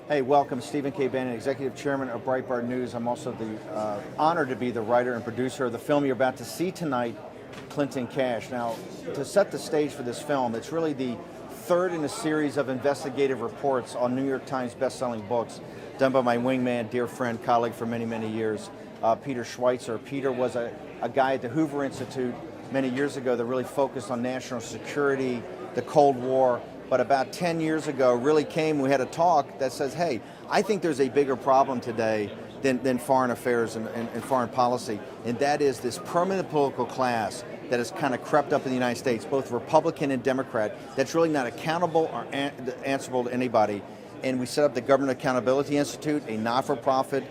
Hey, welcome. Stephen K. Bannon, Executive Chairman of Breitbart News. I'm also honored to be the writer and producer of the film you're about to see tonight, Clinton Cash. Now, to set the stage for this film, it's really the third in a series of investigative reports on New York Times best-selling books done by my wingman, dear friend, colleague for many, many years, Peter Schweitzer. Peter was a guy at the Hoover Institute many years ago that really focused on national security, the Cold War, but about 10 years ago really we had a talk that says, hey, I think there's a bigger problem today than foreign affairs and foreign policy, and that is this permanent political class that has kind of crept up in the United States, both Republican and Democrat, that's really not accountable or answerable to anybody. And we set up the Government Accountability Institute, a not-for-profit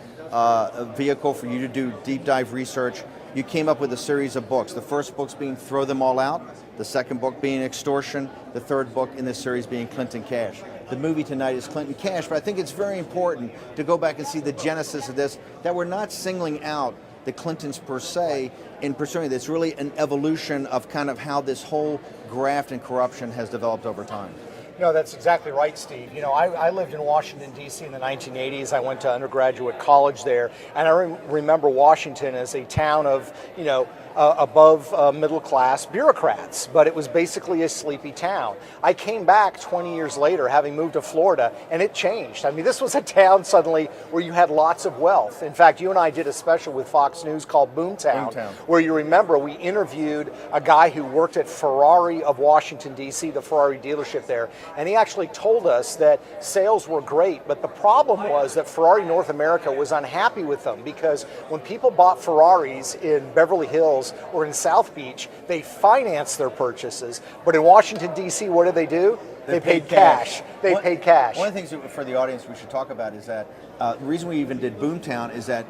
vehicle for you to do deep dive research. You came up with a series of books. The first book's being Throw Them All Out, the second book being Extortion, the third book in this series being Clinton Cash. The movie tonight is Clinton Cash, but I think it's very important to go back and see the genesis of this, that we're not singling out the Clintons per se in pursuing this. It's really an evolution of kind of how this whole graft and corruption has developed over time. No, that's exactly right, Steve. You know, I lived in Washington, D.C. in the 1980s. I went to undergraduate college there, and I remember Washington as a town of, above middle-class bureaucrats, but it was basically a sleepy town. I came back 20 years later, having moved to Florida, and it changed. I mean, this was a town suddenly where you had lots of wealth. In fact, you and I did a special with Fox News called Boomtown, where you remember we interviewed a guy who worked at Ferrari of Washington, D.C., the Ferrari dealership there, and he actually told us that sales were great, but the problem was that Ferrari North America was unhappy with them because when people bought Ferraris in Beverly Hills or in South Beach, they financed their purchases. But in Washington, D.C., what did they do? They paid cash. They paid cash. One of the things for the audience we should talk about is that the reason we even did Boomtown is that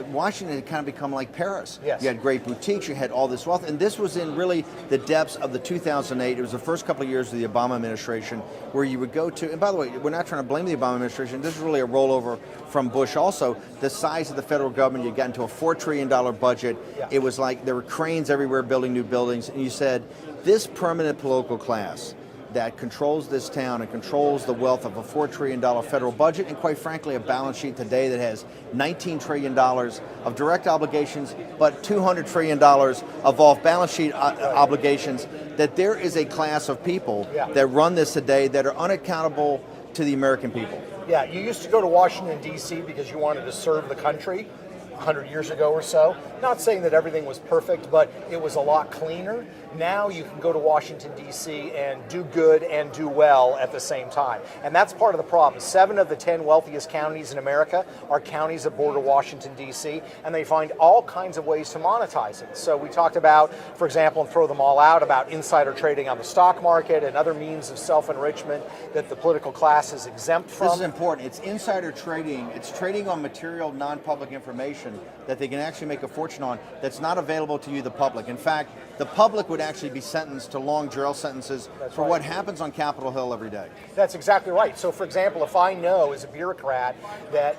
Washington had kind of become like Paris. Yes. You had great boutiques, you had all this wealth, and this was in really the depths of the 2008. It was the first couple of years of the Obama administration where you would go to, and by the way, we're not trying to blame the Obama administration, this is really a rollover from Bush also. The size of the federal government, you got into a $4 trillion budget. Yeah. It was like there were cranes everywhere building new buildings, and you said, this permanent political class that controls this town and controls the wealth of a $4 trillion federal budget and quite frankly a balance sheet today that has $19 trillion of direct obligations but $200 trillion of off-balance sheet obligations, that there is a class of people that run this today that are unaccountable to the American people. Yeah, you used to go to Washington, D.C. because you wanted to serve the country 100 years ago or so. Not saying that everything was perfect, but it was a lot cleaner. Now you can go to Washington, D.C. and do good and do well at the same time. And that's part of the problem. 7 of the 10 wealthiest counties in America are counties that border Washington, D.C., and they find all kinds of ways to monetize it. So we talked about, for example, and Throw Them All Out, about insider trading on the stock market and other means of self-enrichment that the political class is exempt from. This is important. It's insider trading. It's trading on material, non-public information that they can actually make a fortune on that's not available to you, the public. In fact, the public would actually be sentenced to long jail sentences for what happens on Capitol Hill every day. That's exactly right. So, for example, if I know as a bureaucrat that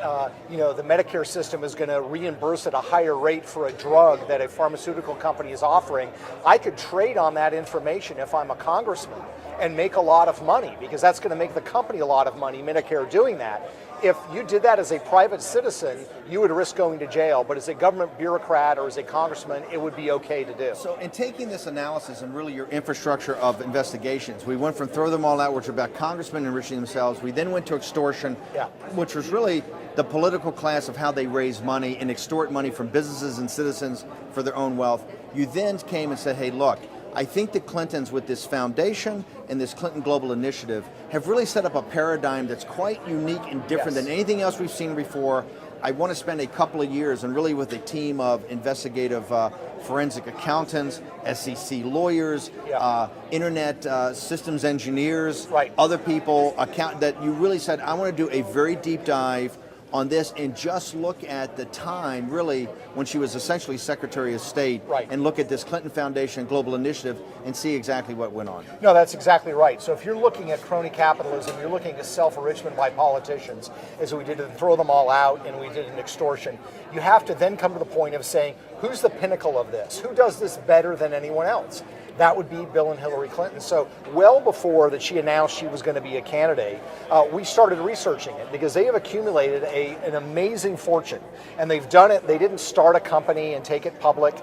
the Medicare system is going to reimburse at a higher rate for a drug that a pharmaceutical company is offering, I could trade on that information if I'm a congressman and make a lot of money, because that's going to make the company a lot of money, Medicare, doing that. If you did that as a private citizen, you would risk going to jail, but as a government bureaucrat or as a congressman, it would be okay to do. So in taking this analysis and really your infrastructure of investigations, we went from Throw Them All Out, which are about congressmen enriching themselves. We then went to Extortion, which was really the political class of how they raise money and extort money from businesses and citizens for their own wealth. You then came and said, hey, look, I think the Clintons with this foundation and this Clinton Global Initiative have really set up a paradigm that's quite unique and different than anything else we've seen before. I want to spend a couple of years and really with a team of investigative forensic accountants, SEC lawyers, internet systems engineers, other people, that you really said, I want to do a very deep dive on this and just look at the time, really, when she was essentially Secretary of State, and look at this Clinton Foundation Global Initiative and see exactly what went on. No, that's exactly right. So if you're looking at crony capitalism, you're looking at self-enrichment by politicians, as we did in Throw Them All Out and we did in Extortion, you have to then come to the point of saying, who's the pinnacle of this? Who does this better than anyone else? that would be Bill and Hillary Clinton. So well before that she announced she was going to be a candidate, we started researching it because they have accumulated an amazing fortune. And they've done it. They didn't start a company and take it public.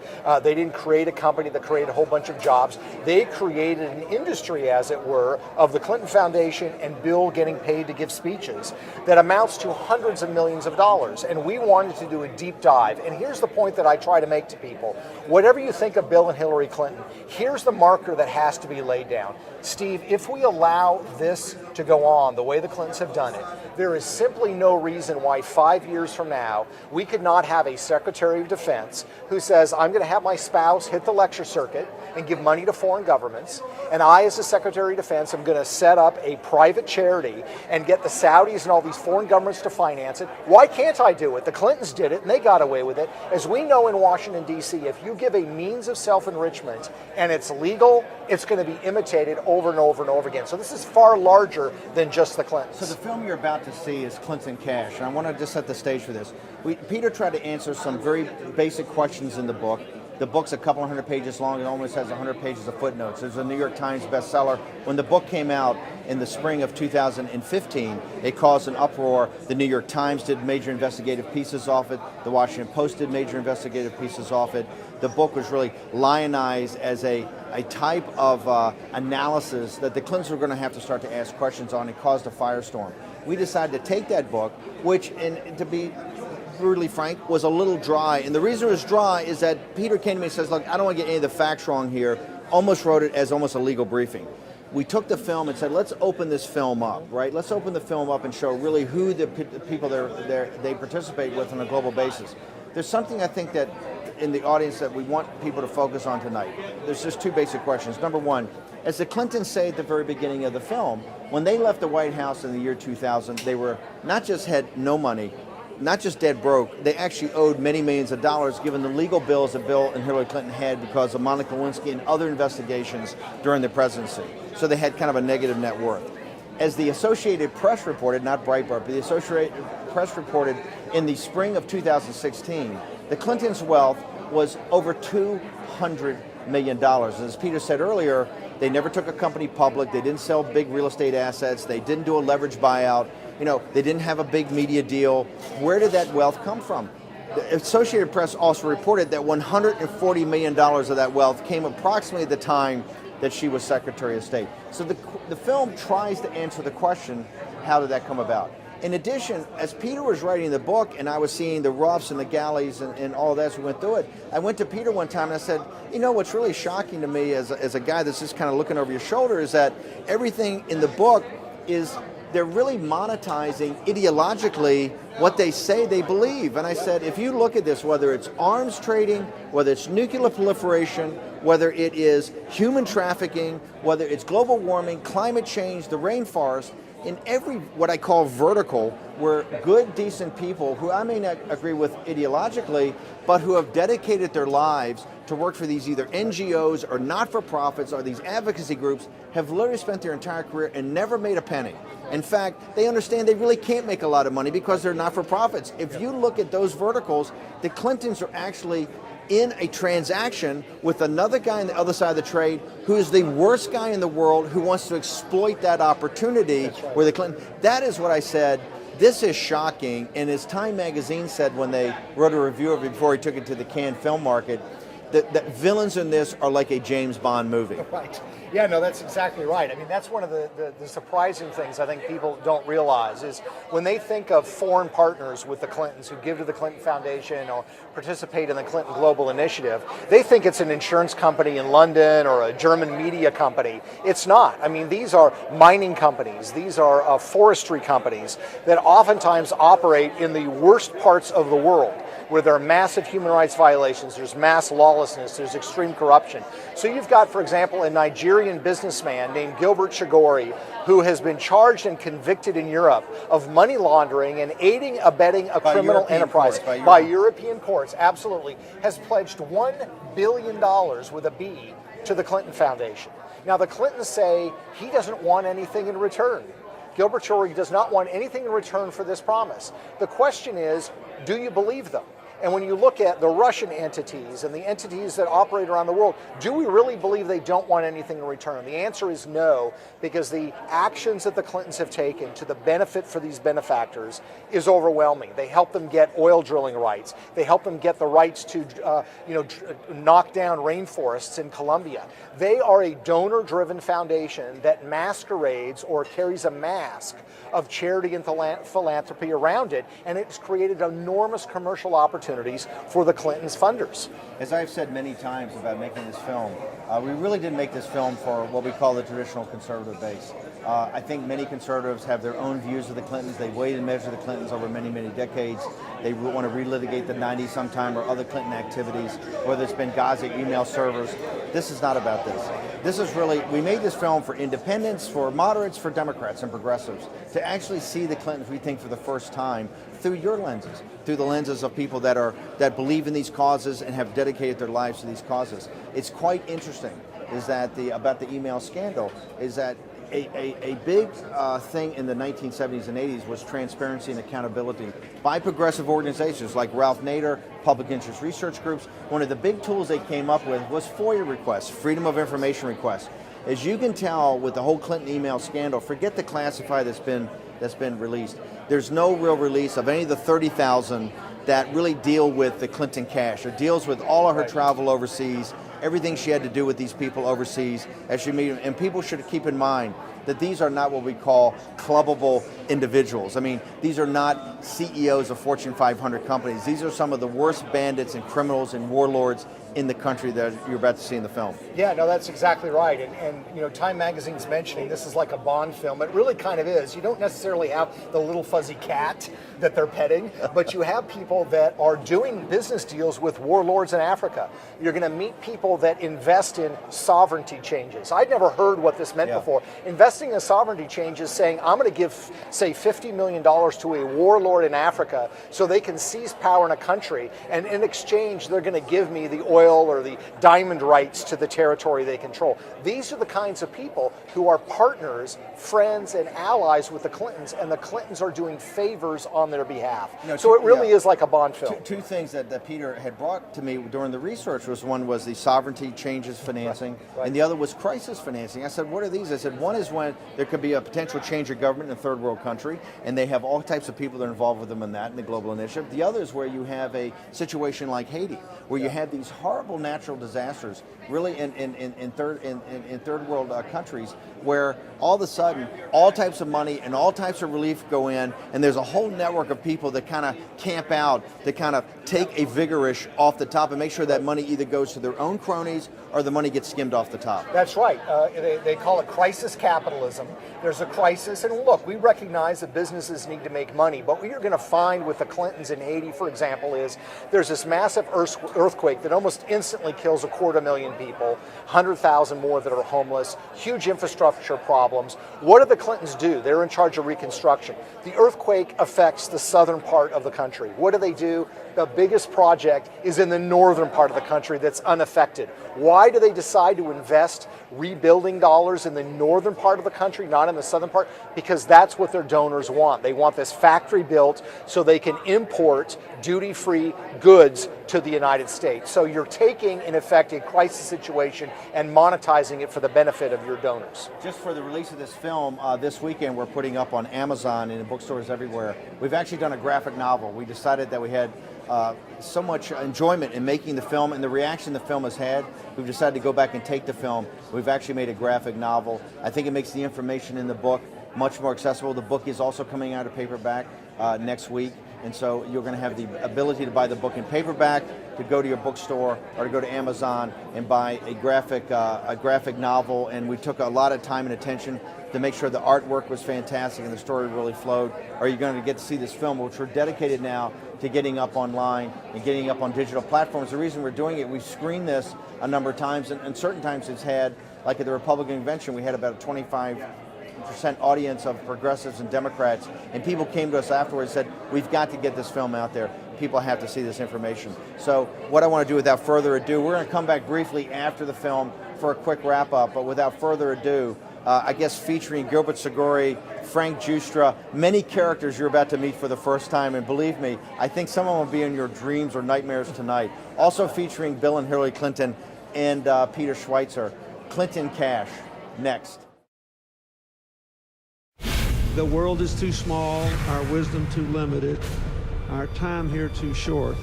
They didn't create a company that created a whole bunch of jobs. They created an industry, as it were, of the Clinton Foundation and Bill getting paid to give speeches that amounts to hundreds of millions of dollars. And we wanted to do a deep dive. And here's the point that I try to make to people. Whatever you think of Bill and Hillary Clinton, here's the marker that has to be laid down. Steve, if we allow this to go on the way the Clintons have done it, there is simply no reason why 5 years from now we could not have a Secretary of Defense who says, I'm going to have my spouse hit the lecture circuit and give money to foreign governments, and I, as the Secretary of Defense, am going to set up a private charity and get the Saudis and all these foreign governments to finance it. Why can't I do it? The Clintons did it, and they got away with it. As we know in Washington, D.C., if you give a means of self-enrichment and it's legal, it's going to be imitated over and over and over again. So this is far larger than just the Clintons. So the film you're about to see is Clinton Cash, and I want to just set the stage for this. Peter tried to answer some very basic questions in the book. The book's a couple hundred pages long. It almost has 100 pages of footnotes. There's a New York Times bestseller. When the book came out in the spring of 2015, it caused an uproar. The New York Times did major investigative pieces off it. The Washington Post did major investigative pieces off it. The book was really lionized as a type of analysis that the Clintons were going to have to start to ask questions on. It caused a firestorm. We decided to take that book, which, and to be brutally frank, was a little dry. And the reason it was dry is that Peter came to me and says, look, I don't want to get any of the facts wrong here. Almost wrote it as almost a legal briefing. We took the film and said, let's open this film up, right? Let's open the film up and show really who the people they participate with on a global basis. There's something I think that in the audience that we want people to focus on tonight. There's just two basic questions. Number one, as the Clintons say at the very beginning of the film, when they left the White House in the year 2000, they were not just had no money, not just dead broke, they actually owed many millions of dollars given the legal bills that Bill and Hillary Clinton had because of Monica Lewinsky and other investigations during their presidency. So they had kind of a negative net worth. As the Associated Press reported, not Breitbart, but the Associated Press reported in the spring of 2016, the Clintons' wealth was over $200 million. As Peter said earlier, they never took a company public, they didn't sell big real estate assets, they didn't do a leverage buyout, they didn't have a big media deal. Where did that wealth come from? The Associated Press also reported that $140 million of that wealth came approximately at the time that she was Secretary of State. So the film tries to answer the question, how did that come about? In addition, as Peter was writing the book and I was seeing the roughs and the galleys and all that as we went through it, I went to Peter one time and I said, what's really shocking to me as a guy that's just kind of looking over your shoulder is that everything in the book is they're really monetizing ideologically what they say they believe. And I said, if you look at this, whether it's arms trading, whether it's nuclear proliferation, whether it is human trafficking, whether it's global warming, climate change, the rainforest, in every what I call vertical, where good, decent people who I may not agree with ideologically, but who have dedicated their lives to work for these either NGOs or not-for-profits or these advocacy groups have literally spent their entire career and never made a penny. In fact, they understand they really can't make a lot of money because they're not-for-profits. If you look at those verticals, the Clintons are actually in a transaction with another guy on the other side of the trade who is the worst guy in the world who wants to exploit that opportunity where the Clinton. That is what I said. This is shocking. And as Time magazine said when they wrote a review of it before he took it to the Cannes film market, that villains in this are like a James Bond movie. Right. Yeah, no, that's exactly right. I mean, that's one of the surprising things I think people don't realize is when they think of foreign partners with the Clintons who give to the Clinton Foundation or participate in the Clinton Global Initiative, they think it's an insurance company in London or a German media company. It's not. I mean, these are mining companies. These are forestry companies that oftentimes operate in the worst parts of the world, where there are massive human rights violations, there's mass lawlessness, there's extreme corruption. So you've got, for example, a Nigerian businessman named Gilbert Chagori, who has been charged and convicted in Europe of money laundering and aiding, abetting a criminal enterprise by European courts, absolutely, has pledged $1 billion with a B to the Clinton Foundation. Now the Clintons say he doesn't want anything in return. Gilbert Chagori does not want anything in return for this promise. The question is, do you believe them? And when you look at the Russian entities and the entities that operate around the world, do we really believe they don't want anything in return? The answer is no, because the actions that the Clintons have taken to the benefit for these benefactors is overwhelming. They help them get oil drilling rights. They help them get the rights to knock down rainforests in Colombia. They are a donor-driven foundation that masquerades or carries a mask of charity and philanthropy around it, and it's created enormous commercial opportunities for the Clintons' funders. As I've said many times about making this film, we really didn't make this film for what we call the traditional conservative base. I think many conservatives have their own views of the Clintons. They weighed and measured the Clintons over many, many decades. They want to relitigate the 90s sometime or other Clinton activities, whether it's Benghazi email servers. This is not about this. This is really, we made this film for independents, for moderates, for Democrats and progressives, to actually see the Clintons, we think, for the first time through your lenses, through the lenses of people that believe in these causes and have dedicated their lives to these causes. It's quite interesting is that about the email scandal is that a big thing in the 1970s and 80s was transparency and accountability by progressive organizations like Ralph Nader, public interest research groups. One of the big tools they came up with was FOIA requests, Freedom of Information requests. As you can tell with the whole Clinton email scandal, forget the classified that's been released. There's no real release of any of the 30,000 that really deal with the Clinton cash. It deals with all of her travel overseas, everything she had to do with these people overseas as she meet them. And people should keep in mind that these are not what we call clubbable individuals. I mean, these are not CEOs of Fortune 500 companies. These are some of the worst bandits and criminals and warlords in the country that you're about to see in the film. Yeah, no, that's exactly right. And Time Magazine's mentioning this is like a Bond film. It really kind of is. You don't necessarily have the little fuzzy cat that they're petting, but you have people that are doing business deals with warlords in Africa. You're going to meet people that invest in sovereignty changes. I'd never heard what this meant before. Investing in sovereignty changes, saying I'm going to give, say, $50 million to a warlord in Africa so they can seize power in a country, and in exchange they're going to give me the oil or the diamond rights to the territory they control. These are the kinds of people who are partners, friends, and allies with the Clintons, and the Clintons are doing favors on their behalf. So it really is like a Bond film. Two things that Peter had brought to me during the research was one was the sovereignty changes financing, and the other was crisis financing. I said, what are these? I said, one is when there could be a potential change of government in a third world country, and they have all types of people that are involved with them in that, in the global initiative. The other is where you have a situation like Haiti, where you had these horrible natural disasters, really in third world countries, where all of a sudden all types of money and all types of relief go in, and there's a whole network of people that kind of camp out to kind of take a vigorish off the top and make sure that money either goes to their own cronies or the money gets skimmed off the top. That's right. They call it crisis capitalism. There's a crisis, and look, we recognize that businesses need to make money, but what you're going to find with the Clintons in Haiti, for example, is there's this massive earthquake that almost instantly kills 250,000 people, 100,000 more that are homeless, huge infrastructure problems. What do the Clintons do? They're in charge of reconstruction. The earthquake affects the southern part of the country. What do? The biggest project is in the northern part of the country that's unaffected. Why do they decide to invest rebuilding dollars in the northern part of the country, not in the southern part? Because that's what their donors want. They want this factory built so they can import duty-free goods to the United States. So you're taking, in effect, a crisis situation and monetizing it for the benefit of your donors. Just for the release of this film, this weekend we're putting up on Amazon and in bookstores everywhere. We've actually done a graphic novel. We decided that we had so much enjoyment in making the film and the reaction the film has had. We've decided to go back and take the film. We've actually made a graphic novel. I think it makes the information in the book much more accessible. The book is also coming out of paperback next week. And so you're going to have the ability to buy the book in paperback, to go to your bookstore, or to go to Amazon and buy a graphic novel. And we took a lot of time and attention to make sure the artwork was fantastic and the story really flowed. Or you're going to get to see this film, which we're dedicated now to getting up online and getting up on digital platforms. The reason we're doing it, we've screened this a number of times, and certain times it's had, like at the Republican convention, we had about a 25% audience of progressives and Democrats, and people came to us afterwards and said, we've got to get this film out there. People have to see this information. So what I want to do without further ado, we're going to come back briefly after the film for a quick wrap up, but without further ado, I guess featuring Gilbert Seguri, Frank Giustra, many characters you're about to meet for the first time, and believe me, I think some of them will be in your dreams or nightmares tonight. Also featuring Bill and Hillary Clinton and Peter Schweitzer. Clinton Cash, next. The world is too small, our wisdom too limited, our time here too short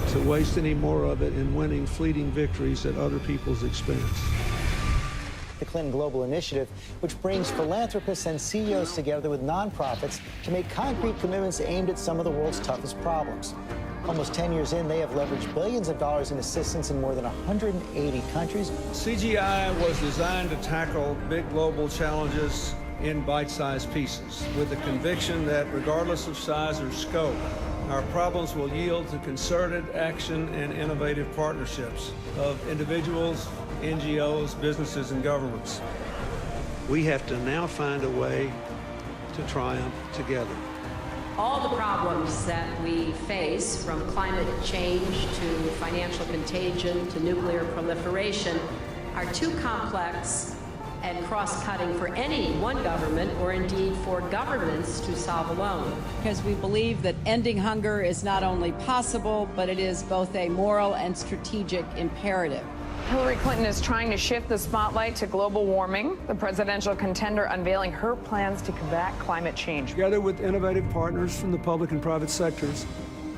to waste any more of it in winning fleeting victories at other people's expense. The Clinton Global Initiative, which brings philanthropists and CEOs together with nonprofits to make concrete commitments aimed at some of the world's toughest problems. Almost 10 years in, they have leveraged billions of dollars in assistance in more than 180 countries. CGI was designed to tackle big global challenges in bite-sized pieces, with the conviction that regardless of size or scope, our problems will yield to concerted action and innovative partnerships of individuals, NGOs, businesses, and governments. We have to now find a way to triumph together. All the problems that we face, from climate change to financial contagion to nuclear proliferation, are too complex and cross-cutting for any one government, or indeed for governments, to solve alone. Because we believe that ending hunger is not only possible, but it is both a moral and strategic imperative. Hillary Clinton is trying to shift the spotlight to global warming, the presidential contender unveiling her plans to combat climate change. Together with innovative partners from the public and private sectors,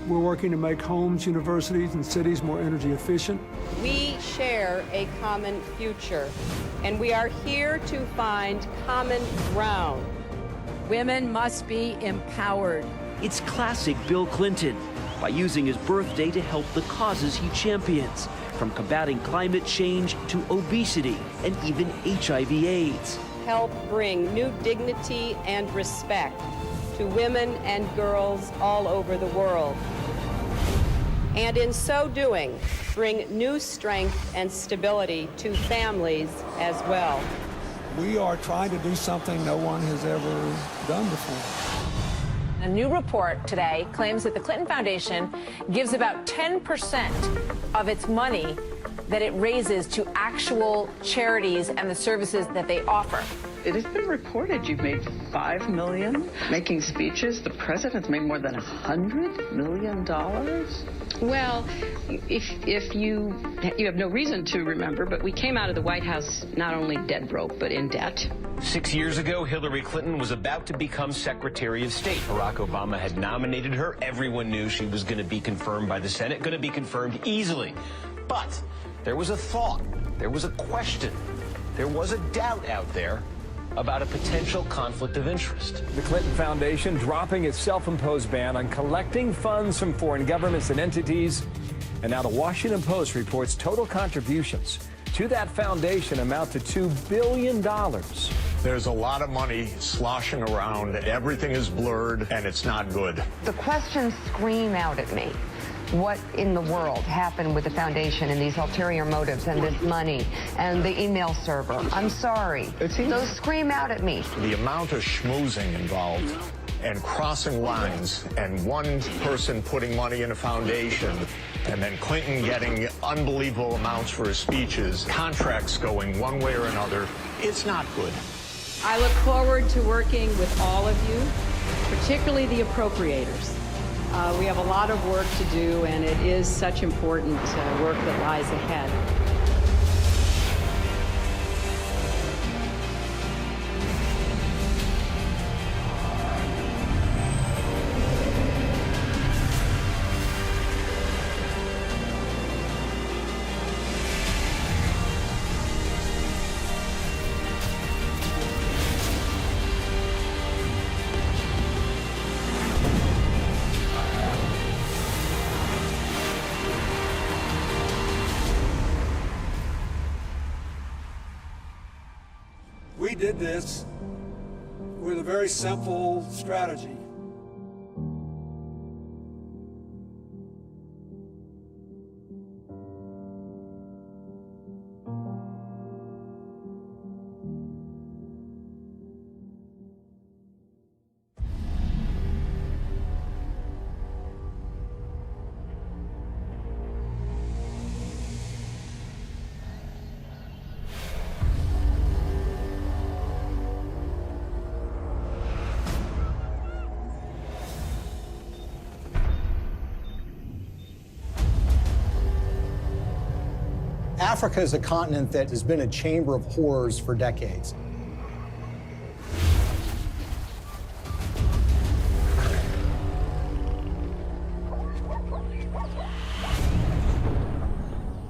we're working to make homes, universities, and cities more energy efficient. We share a common future, and we are here to find common ground. Women must be empowered. It's classic Bill Clinton, by using his birthday to help the causes he champions, from combating climate change to obesity and even HIV/AIDS. Help bring new dignity and respect to women and girls all over the world. And in so doing, bring new strength and stability to families as well. We are trying to do something no one has ever done before. A new report today claims that the Clinton Foundation gives about 10% of its money that it raises to actual charities and the services that they offer. It has been reported you've made $5 million making speeches. The president's made more than $100 million. Well, if you have no reason to remember, but we came out of the White House not only dead broke, but in debt. 6 years ago, Hillary Clinton was about to become Secretary of State. Barack Obama had nominated her. Everyone knew she was going to be confirmed by the Senate, going to be confirmed easily. But there was a thought, there was a question, there was a doubt out there about a potential conflict of interest. The Clinton Foundation dropping its self-imposed ban on collecting funds from foreign governments and entities. And now the Washington Post reports total contributions to that foundation amount to $2 billion. There's a lot of money sloshing around. Everything is blurred, and it's not good. The questions scream out at me. What in the world happened with the foundation and these ulterior motives and this money and the email server? I'm sorry. Those scream out at me. The amount of schmoozing involved and crossing lines and one person putting money in a foundation and then Clinton getting unbelievable amounts for his speeches, contracts going one way or another, it's not good. I look forward to working with all of you, particularly the appropriators. We have a lot of work to do, and it is such important work that lies ahead. We did this with a very simple strategy. Africa is a continent that has been a chamber of horrors for decades.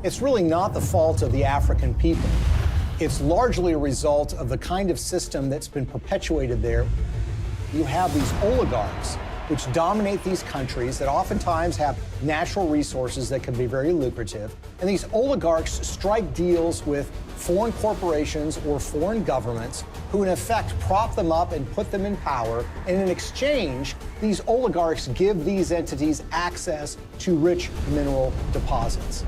It's really not the fault of the African people. It's largely a result of the kind of system that's been perpetuated there. You have these oligarchs which dominate these countries that oftentimes have natural resources that can be very lucrative. And these oligarchs strike deals with foreign corporations or foreign governments who in effect prop them up and put them in power. And in exchange, these oligarchs give these entities access to rich mineral deposits.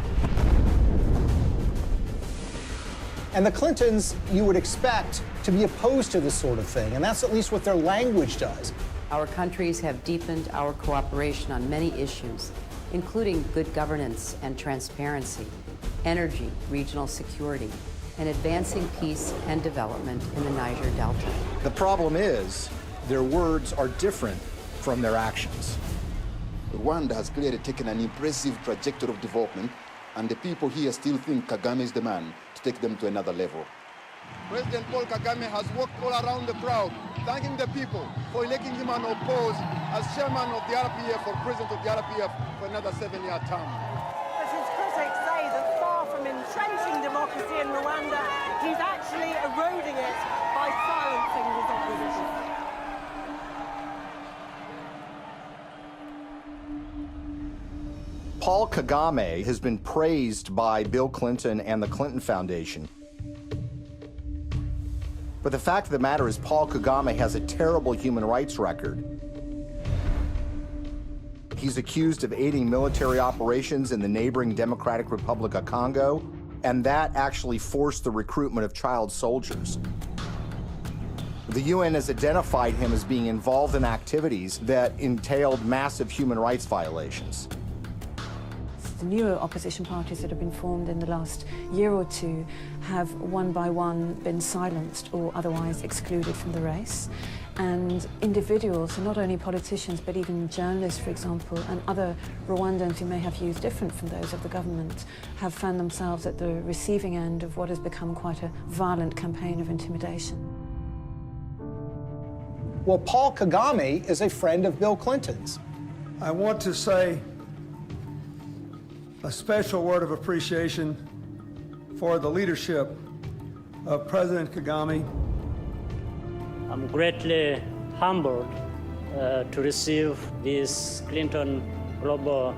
And the Clintons, you would expect to be opposed to this sort of thing, and that's at least what their language does. Our countries have deepened our cooperation on many issues, including good governance and transparency, energy, regional security, and advancing peace and development in the Niger Delta. The problem is, their words are different from their actions. Rwanda has clearly taken an impressive trajectory of development, and the people here still think Kagame is the man to take them to another level. President Paul Kagame has walked all around the crowd, thanking the people for electing him unopposed as chairman of the RPF or president of the RPF for another 7-year term. But his critics say that far from entrenching democracy in Rwanda, he's actually eroding it by silencing his opposition. Paul Kagame has been praised by Bill Clinton and the Clinton Foundation. But the fact of the matter is Paul Kagame has a terrible human rights record. He's accused of aiding military operations in the neighboring Democratic Republic of Congo, and that actually forced the recruitment of child soldiers. The UN has identified him as being involved in activities that entailed massive human rights violations. The newer opposition parties that have been formed in the last year or two have one by one been silenced or otherwise excluded from the race. And individuals, not only politicians, but even journalists, for example, and other Rwandans who may have views different from those of the government, have found themselves at the receiving end of what has become quite a violent campaign of intimidation. Well, Paul Kagame is a friend of Bill Clinton's. I want to say a special word of appreciation for the leadership of President Kagame. I'm greatly humbled to receive this Clinton Global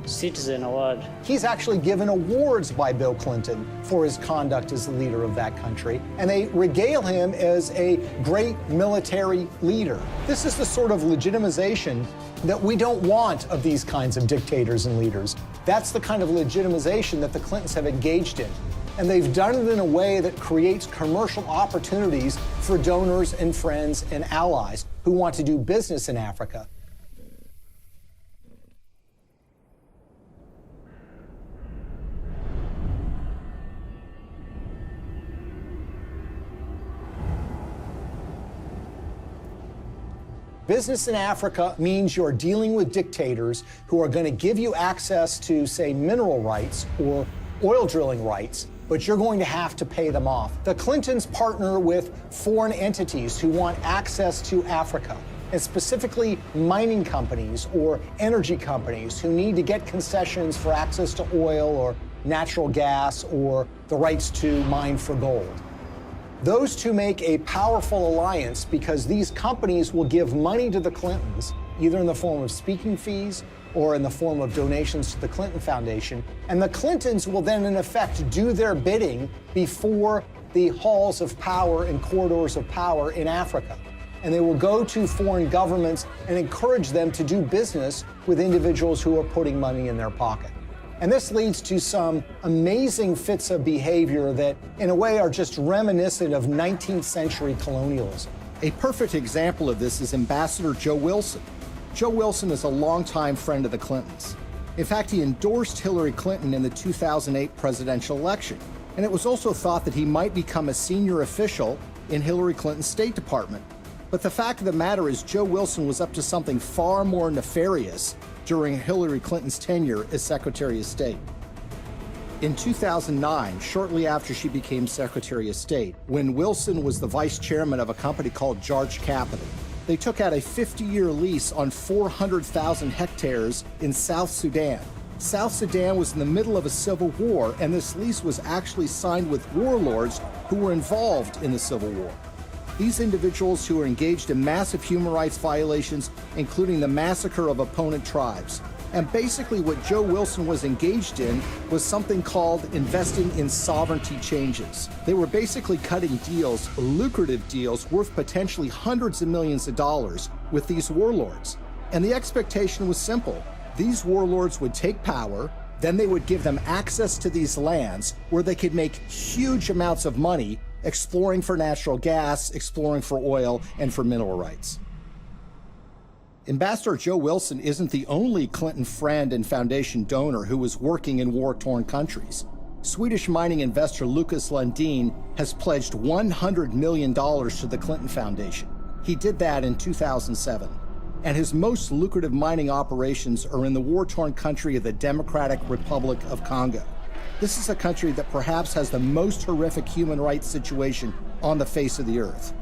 Citizen Award. He's actually given awards by Bill Clinton for his conduct as the leader of that country, and they regale him as a great military leader. This is the sort of legitimization that we don't want of these kinds of dictators and leaders. That's the kind of legitimization that the Clintons have engaged in. And they've done it in a way that creates commercial opportunities for donors and friends and allies who want to do business in Africa. Business in Africa means you're dealing with dictators who are going to give you access to, say, mineral rights or oil drilling rights, but you're going to have to pay them off. The Clintons partner with foreign entities who want access to Africa, and specifically mining companies or energy companies who need to get concessions for access to oil or natural gas or the rights to mine for gold. Those two make a powerful alliance because these companies will give money to the Clintons, either in the form of speaking fees or in the form of donations to the Clinton Foundation. And the Clintons will then, in effect, do their bidding before the halls of power and corridors of power in Africa. And they will go to foreign governments and encourage them to do business with individuals who are putting money in their pocket. And this leads to some amazing fits of behavior that, in a way, are just reminiscent of 19th century colonialism. A perfect example of this is Ambassador Joe Wilson. Joe Wilson is a longtime friend of the Clintons. In fact, he endorsed Hillary Clinton in the 2008 presidential election. And it was also thought that he might become a senior official in Hillary Clinton's State Department. But the fact of the matter is Joe Wilson was up to something far more nefarious during Hillary Clinton's tenure as Secretary of State. In 2009, shortly after she became Secretary of State, when Wilson was the vice chairman of a company called Jarch Capital, they took out a 50-year lease on 400,000 hectares in South Sudan. South Sudan was in the middle of a civil war, and this lease was actually signed with warlords who were involved in the civil war. These individuals who were engaged in massive human rights violations, including the massacre of opponent tribes. And basically what Joe Wilson was engaged in was something called investing in sovereignty changes. They were basically cutting deals, lucrative deals, worth potentially hundreds of millions of dollars with these warlords. And the expectation was simple. These warlords would take power, then they would give them access to these lands where they could make huge amounts of money exploring for natural gas, exploring for oil, and for mineral rights. Ambassador Joe Wilson isn't the only Clinton friend and foundation donor who was working in war-torn countries. Swedish mining investor Lucas Lundin has pledged $100 million to the Clinton Foundation. He did that in 2007. And his most lucrative mining operations are in the war-torn country of the Democratic Republic of Congo. This is a country that perhaps has the most horrific human rights situation on the face of the earth.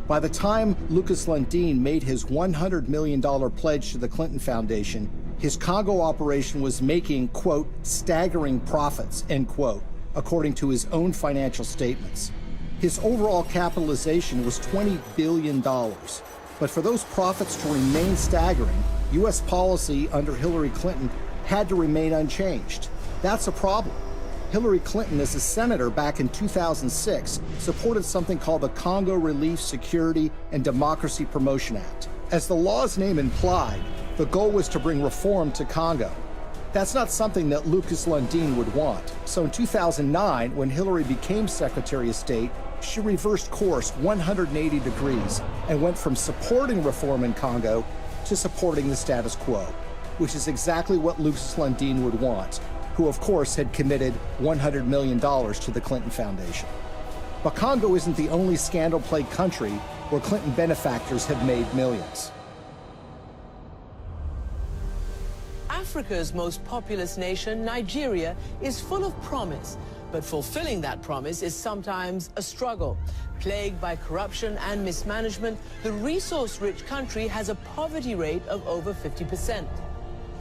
By the time Lucas Lundin made his $100 million pledge to the Clinton Foundation, his Congo operation was making, quote, staggering profits, end quote, according to his own financial statements. His overall capitalization was $20 billion. But for those profits to remain staggering, U.S. policy under Hillary Clinton had to remain unchanged. That's a problem. Hillary Clinton, as a senator back in 2006, supported something called the Congo Relief, Security, and Democracy Promotion Act. As the law's name implied, the goal was to bring reform to Congo. That's not something that Lucas Lundin would want. So in 2009, when Hillary became Secretary of State, she reversed course 180 degrees and went from supporting reform in Congo to supporting the status quo, which is exactly what Lucas Lundin would want, who of course had committed $100 million to the Clinton Foundation. But Congo isn't the only scandal-plagued country where Clinton benefactors have made millions. Africa's most populous nation, Nigeria, is full of promise, but fulfilling that promise is sometimes a struggle. Plagued by corruption and mismanagement, the resource-rich country has a poverty rate of over 50%.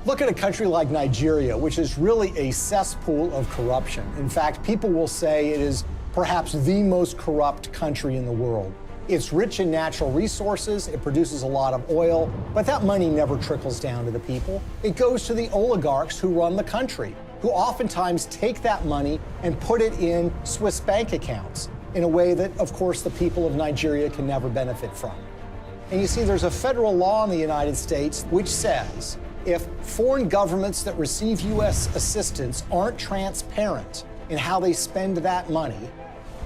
Look at a country like Nigeria, which is really a cesspool of corruption. In fact, people will say it is perhaps the most corrupt country in the world. It's rich in natural resources, it produces a lot of oil, but that money never trickles down to the people. It goes to the oligarchs who run the country, who oftentimes take that money and put it in Swiss bank accounts in a way that, of course, the people of Nigeria can never benefit from. And you see, there's a federal law in the United States which says if foreign governments that receive U.S. assistance aren't transparent in how they spend that money,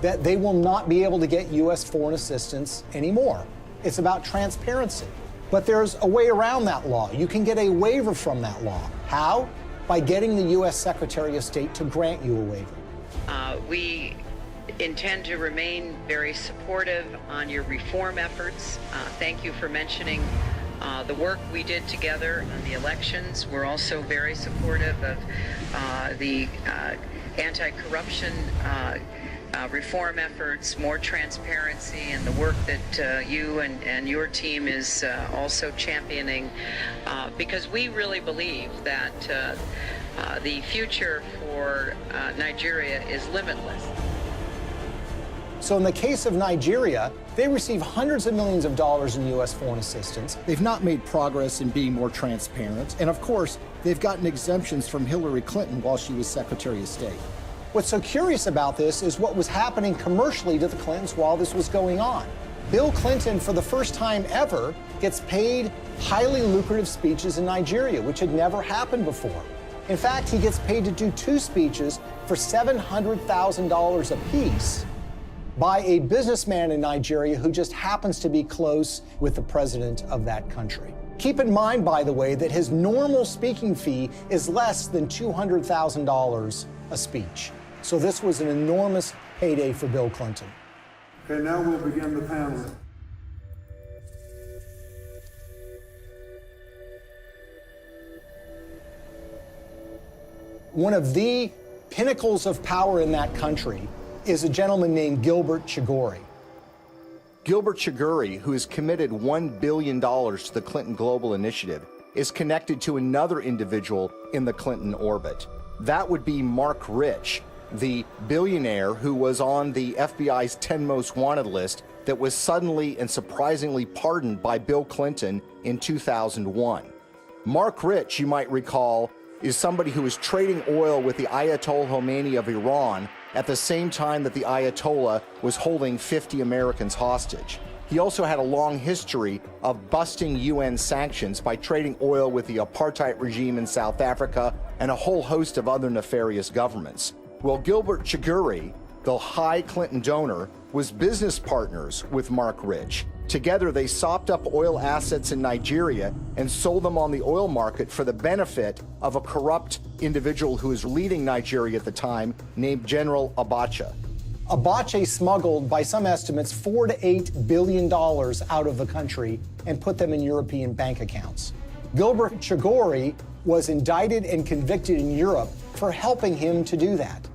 that they will not be able to get U.S. foreign assistance anymore. It's about transparency. But there's a way around that law. You can get a waiver from that law. How? By getting the U.S. Secretary of State to grant you a waiver. We intend to remain very supportive on your reform efforts. Thank you for mentioning the work we did together on the elections. We're also very supportive of the anti-corruption reform efforts, more transparency, and the work that you and your team is also championing, because we really believe that the future for Nigeria is limitless. So in the case of Nigeria, they receive hundreds of millions of dollars in U.S. foreign assistance. They've not made progress in being more transparent. And of course, they've gotten exemptions from Hillary Clinton while she was Secretary of State. What's so curious about this is what was happening commercially to the Clintons while this was going on. Bill Clinton, for the first time ever, gets paid highly lucrative speeches in Nigeria, which had never happened before. In fact, he gets paid to do 2 speeches for $700,000 apiece by a businessman in Nigeria who just happens to be close with the president of that country. Keep in mind, by the way, that his normal speaking fee is less than $200,000 a speech. So this was an enormous payday for Bill Clinton. Okay, now we'll begin the panel. One of the pinnacles of power in that country is a gentleman named Gilbert Chagoury. Gilbert Chagoury, who has committed $1 billion to the Clinton Global Initiative, is connected to another individual in the Clinton orbit. That would be Mark Rich, the billionaire who was on the FBI's 10 most wanted list that was suddenly and surprisingly pardoned by Bill Clinton in 2001. Mark Rich, you might recall, is somebody who was trading oil with the Ayatollah Khomeini of Iran at the same time that the Ayatollah was holding 50 Americans hostage. He also had a long history of busting UN sanctions by trading oil with the apartheid regime in South Africa and a whole host of other nefarious governments. Well, Gilbert Chagoury, the high Clinton donor, was business partners with Mark Rich. Together, they sopped up oil assets in Nigeria and sold them on the oil market for the benefit of a corrupt individual who was leading Nigeria at the time, named General Abacha. Abacha smuggled, by some estimates, $4 to $8 billion out of the country and put them in European bank accounts. Gilbert Chagoury was indicted and convicted in Europe for helping him to do that.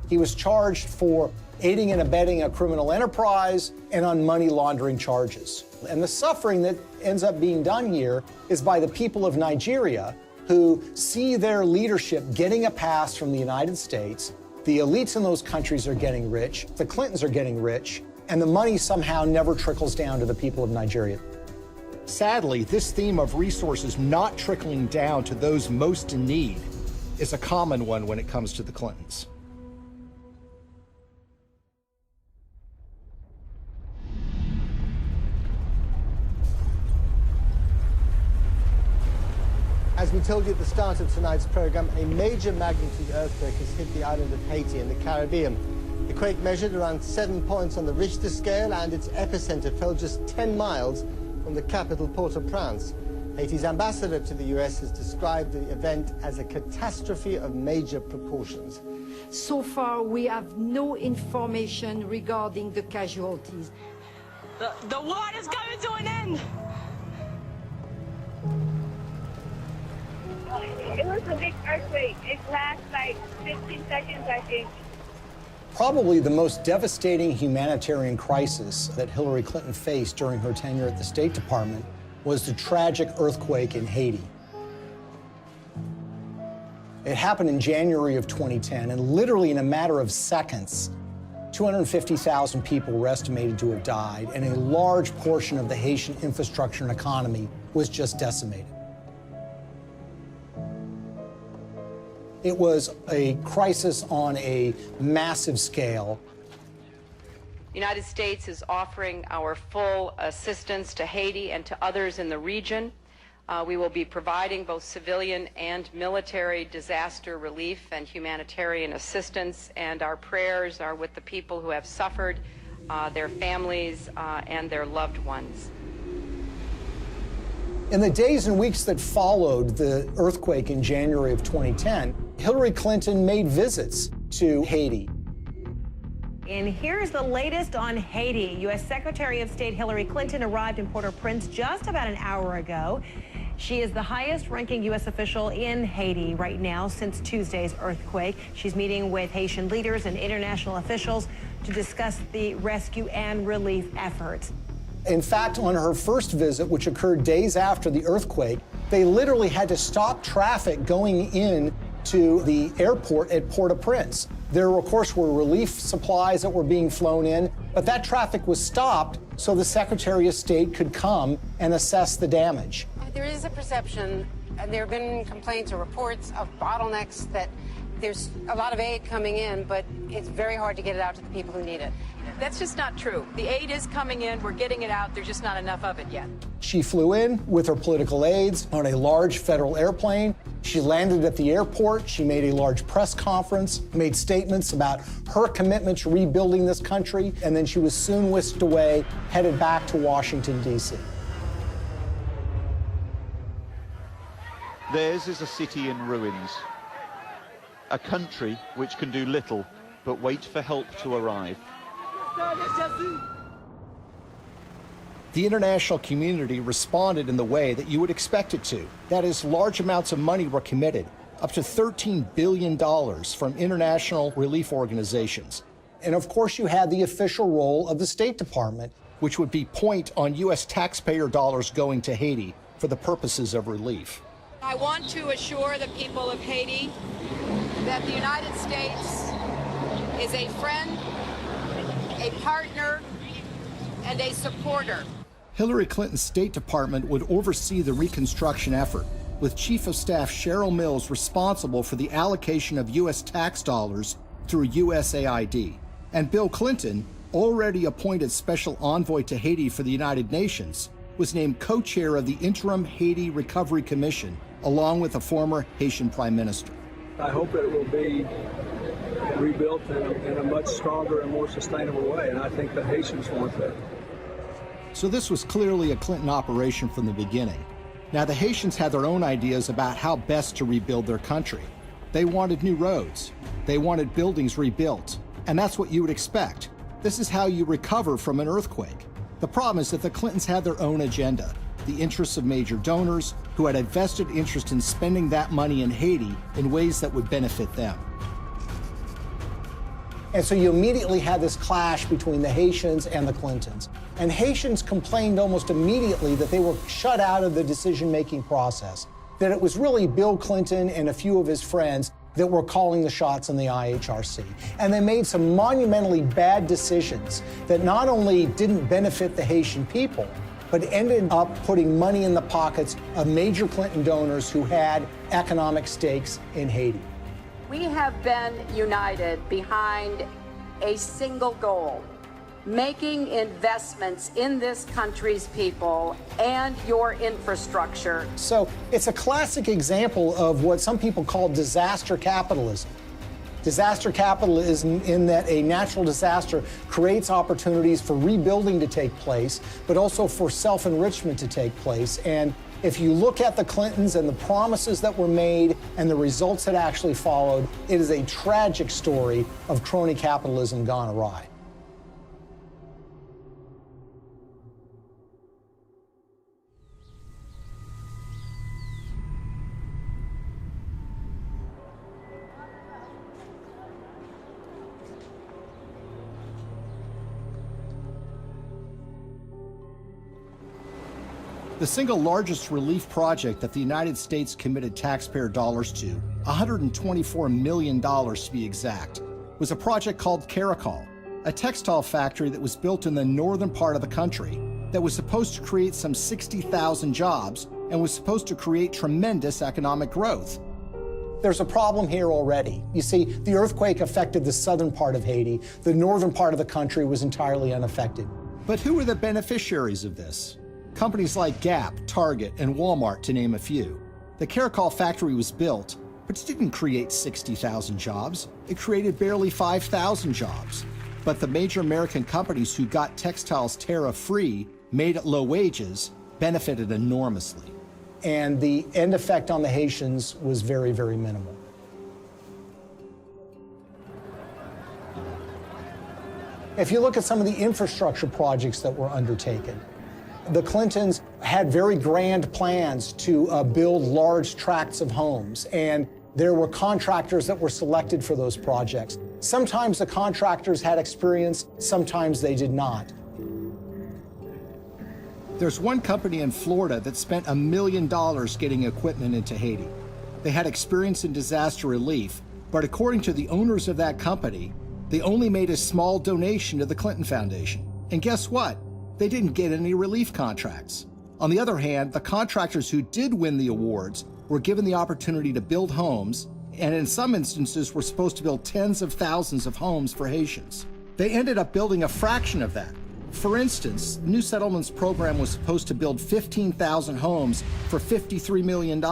He was charged for aiding and abetting a criminal enterprise and on money laundering charges. And the suffering that ends up being done here is by the people of Nigeria, who see their leadership getting a pass from the United States. The elites in those countries are getting rich, the Clintons are getting rich, and the money somehow never trickles down to the people of Nigeria. Sadly, this theme of resources not trickling down to those most in need is a common one when it comes to the Clintons. As we told you at the start of tonight's program, a major magnitude earthquake has hit the island of Haiti in the Caribbean. The quake measured around 7 points on the Richter scale, and its epicenter fell just 10 miles from the capital, Port-au-Prince. Haiti's ambassador to the U.S. has described the event as a catastrophe of major proportions. So far, we have no information regarding the casualties. The war is coming to an end! It was a big earthquake. It lasted like 15 seconds, I think. Probably the most devastating humanitarian crisis that Hillary Clinton faced during her tenure at the State Department was the tragic earthquake in Haiti. It happened in January of 2010, and literally in a matter of seconds, 250,000 people were estimated to have died, and a large portion of the Haitian infrastructure and economy was just decimated. It was a crisis on a massive scale. The United States is offering our full assistance to Haiti and to others in the region. We will be providing both civilian and military disaster relief and humanitarian assistance, and our prayers are with the people who have suffered, their families, and their loved ones. In the days and weeks that followed the earthquake in January of 2010, Hillary Clinton made visits to Haiti. And here's the latest on Haiti. U.S. Secretary of State Hillary Clinton arrived in Port-au-Prince just about an hour ago. She is the highest-ranking U.S. official in Haiti right now since Tuesday's earthquake. She's meeting with Haitian leaders and international officials to discuss the rescue and relief efforts. In fact, on her first visit, which occurred days after the earthquake, they literally had to stop traffic going in to the airport at Port-au-Prince. There, of course, were relief supplies that were being flown in, but that traffic was stopped so the Secretary of State could come and assess the damage. There is a perception, and there have been complaints or reports of bottlenecks, that there's a lot of aid coming in, but it's very hard to get it out to the people who need it. That's just not true. The aid is coming in, we're getting it out, there's just not enough of it yet. She flew in with her political aides on a large federal airplane. She landed at the airport. She made a large press conference, made statements about her commitment to rebuilding this country, and then she was soon whisked away, headed back to Washington, D.C. Theirs is a city in ruins, a country which can do little but wait for help to arrive. The international community responded in the way that you would expect it to. That is, large amounts of money were committed. up to $13 billion from international relief organizations. And of course, you had the official role of the State Department, which would be point on U.S. taxpayer dollars going to Haiti for the purposes of relief. I want to assure the people of Haiti that the United States is a friend, a partner, and a supporter. Hillary Clinton's State Department would oversee the reconstruction effort, with Chief of Staff Cheryl Mills responsible for the allocation of U.S. tax dollars through USAID. And Bill Clinton, already appointed Special Envoy to Haiti for the United Nations, was named co-chair of the Interim Haiti Recovery Commission, along with a former Haitian Prime Minister. I hope that it will be rebuilt in a much stronger and more sustainable way, and I think the Haitians want that. So this was clearly a Clinton operation from the beginning. Now, the Haitians had their own ideas about how best to rebuild their country. They wanted new roads. They wanted buildings rebuilt. And that's what you would expect. This is how you recover from an earthquake. The problem is that the Clintons had their own agenda, the interests of major donors who had a vested interest in spending that money in Haiti in ways that would benefit them. And so you immediately had this clash between the Haitians and the Clintons. And Haitians complained almost immediately that they were shut out of the decision-making process, that it was really Bill Clinton and a few of his friends that were calling the shots in the IHRC. And they made some monumentally bad decisions that not only didn't benefit the Haitian people, but ended up putting money in the pockets of major Clinton donors who had economic stakes in Haiti. We have been united behind a single goal: making investments in this country's people and your infrastructure. So it's a classic example of what some people call disaster capitalism. Disaster capitalism in that a natural disaster creates opportunities for rebuilding to take place, but also for self-enrichment to take place. And if you look at the Clintons and the promises that were made and the results that actually followed, it is a tragic story of crony capitalism gone awry. The single largest relief project that the United States committed taxpayer dollars to, $124 million to be exact, was a project called Caracol, a textile factory that was built in the northern part of the country that was supposed to create some 60,000 jobs and was supposed to create tremendous economic growth. There's a problem here already. You see, the earthquake affected the southern part of Haiti. The northern part of the country was entirely unaffected. But who were the beneficiaries of this? Companies like Gap, Target, and Walmart, to name a few. The Caracol factory was built, but it didn't create 60,000 jobs. It created barely 5,000 jobs. But the major American companies who got textiles tariff-free, made at low wages, benefited enormously. And the end effect on the Haitians was very, very minimal. If you look at some of the infrastructure projects that were undertaken, the Clintons had very grand plans to build large tracts of homes, and there were contractors that were selected for those projects. Sometimes the contractors had experience, sometimes they did not. There's one company in Florida that spent $1 million getting equipment into Haiti. They had experience in disaster relief, but according to the owners of that company, they only made a small donation to the Clinton Foundation. And guess what? They didn't get any relief contracts. On the other hand, the contractors who did win the awards were given the opportunity to build homes, and in some instances were supposed to build tens of thousands of homes for Haitians. They ended up building a fraction of that. For instance, the New Settlements program was supposed to build 15,000 homes for $53 million.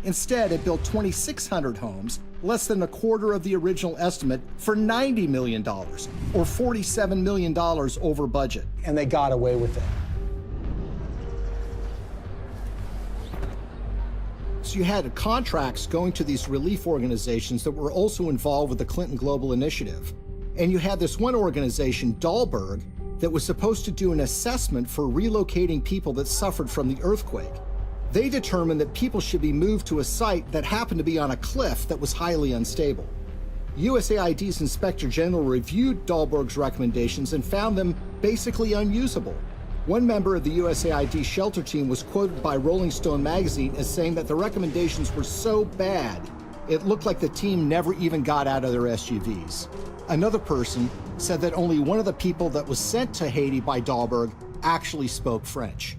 Instead, it built 2,600 homes, less than a quarter of the original estimate, for $90 million, or $47 million over budget. And they got away with it. So you had contracts going to these relief organizations that were also involved with the Clinton Global Initiative. And you had this one organization, Dahlberg, that was supposed to do an assessment for relocating people that suffered from the earthquake. They determined that people should be moved to a site that happened to be on a cliff that was highly unstable. USAID's Inspector General reviewed Dahlberg's recommendations and found them basically unusable. One member of the USAID shelter team was quoted by Rolling Stone magazine as saying that the recommendations were so bad, it looked like the team never even got out of their SUVs. Another person said that only one of the people that was sent to Haiti by Dahlberg actually spoke French.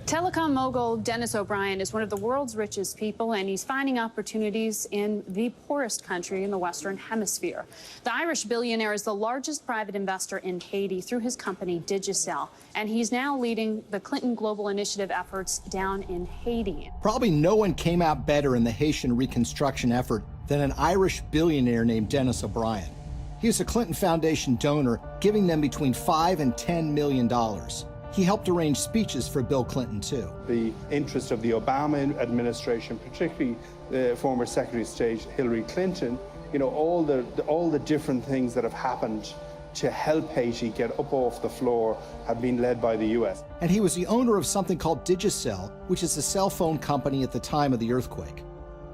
Telecom mogul Dennis O'Brien is one of the world's richest people, and he's finding opportunities in the poorest country in the Western Hemisphere. The Irish billionaire is the largest private investor in Haiti through his company Digicel, and he's now leading the Clinton Global Initiative efforts down in Haiti. Probably no one came out better in the Haitian reconstruction effort than an Irish billionaire named Dennis O'Brien. He was a Clinton Foundation donor, giving them between $5 and $10 million. He helped arrange speeches for Bill Clinton, too. The interest of the Obama administration, particularly the former Secretary of State Hillary Clinton, you know, all the different things that have happened to help Haiti get up off the floor have been led by the U.S. And he was the owner of something called Digicel, which is a cell phone company at the time of the earthquake.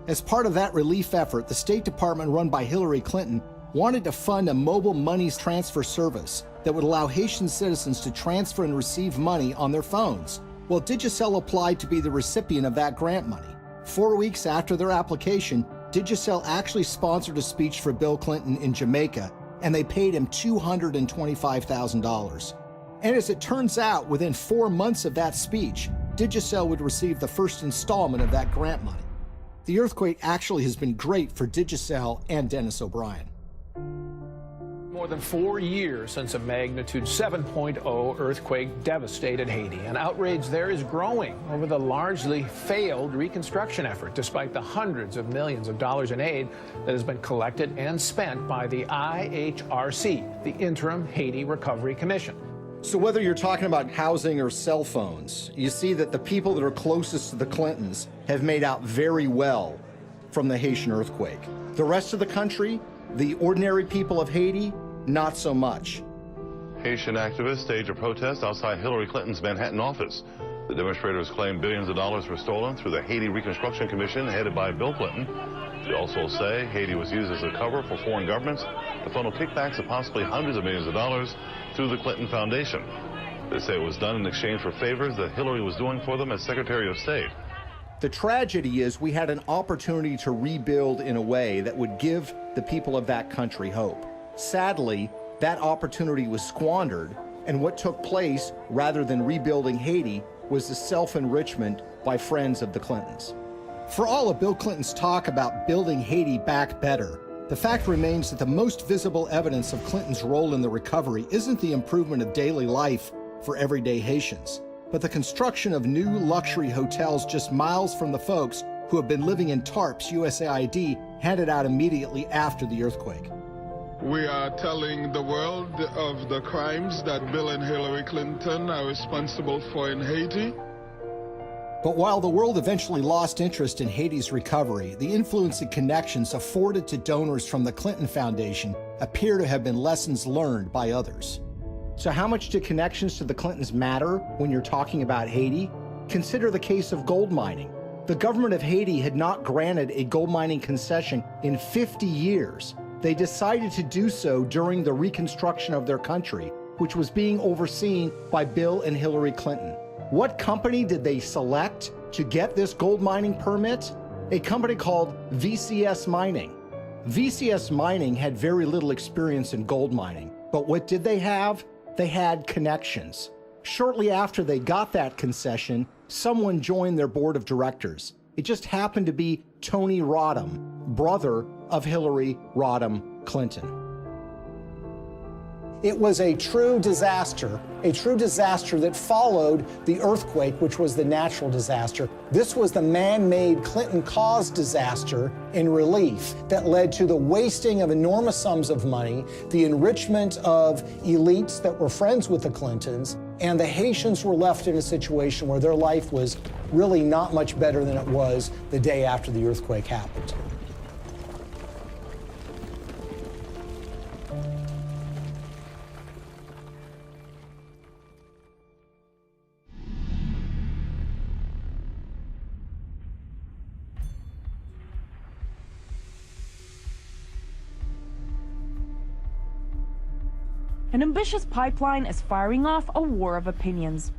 As part of that relief effort, the State Department run by Hillary Clinton wanted to fund a mobile money transfer service that would allow Haitian citizens to transfer and receive money on their phones. Well, Digicel applied to be the recipient of that grant money. 4 weeks after their application, Digicel actually sponsored a speech for Bill Clinton in Jamaica, and they paid him $225,000. And as it turns out, within 4 months of that speech, Digicel would receive the first installment of that grant money. The earthquake actually has been great for Digicel and Dennis O'Brien. More than 4 years since a magnitude 7.0 earthquake devastated Haiti, and outrage there is growing over the largely failed reconstruction effort, despite the hundreds of millions of dollars in aid that has been collected and spent by the IHRC, the Interim Haiti Recovery Commission. So whether you're talking about housing or cell phones, you see that the people that are closest to the Clintons have made out very well from the Haitian earthquake. The rest of the country, the ordinary people of Haiti, not so much. Haitian activists staged a protest outside Hillary Clinton's Manhattan office. The demonstrators claim billions of dollars were stolen through the Haiti Reconstruction Commission headed by Bill Clinton. They also say Haiti was used as a cover for foreign governments to funnel kickbacks of possibly hundreds of millions of dollars through the Clinton Foundation. They say it was done in exchange for favors that Hillary was doing for them as Secretary of State. The tragedy is we had an opportunity to rebuild in a way that would give the people of that country hope. Sadly, that opportunity was squandered, and what took place, rather than rebuilding Haiti, was the self-enrichment by friends of the Clintons. For all of Bill Clinton's talk about building Haiti back better, the fact remains that the most visible evidence of Clinton's role in the recovery isn't the improvement of daily life for everyday Haitians, but the construction of new luxury hotels just miles from the folks who have been living in tarps USAID handed out immediately after the earthquake. We are telling the world of the crimes that Bill and Hillary Clinton are responsible for in Haiti. But while the world eventually lost interest in Haiti's recovery, the influence and connections afforded to donors from the Clinton Foundation appear to have been lessons learned by others. So how much do connections to the Clintons matter when you're talking about Haiti? Consider the case of gold mining. The government of Haiti had not granted a gold mining concession in 50 years. They decided to do so during the reconstruction of their country, which was being overseen by Bill and Hillary Clinton. What company did they select to get this gold mining permit? A company called VCS Mining. VCS Mining had very little experience in gold mining, but what did they have? They had connections. Shortly after they got that concession, someone joined their board of directors. It just happened to be Tony Rodham, brother of Hillary Rodham Clinton. It was a true disaster that followed the earthquake, which was the natural disaster. This was the man-made Clinton-caused disaster in relief that led to the wasting of enormous sums of money, the enrichment of elites that were friends with the Clintons, and the Haitians were left in a situation where their life was really not much better than it was the day after the earthquake happened. An ambitious pipeline is firing off a war of opinions.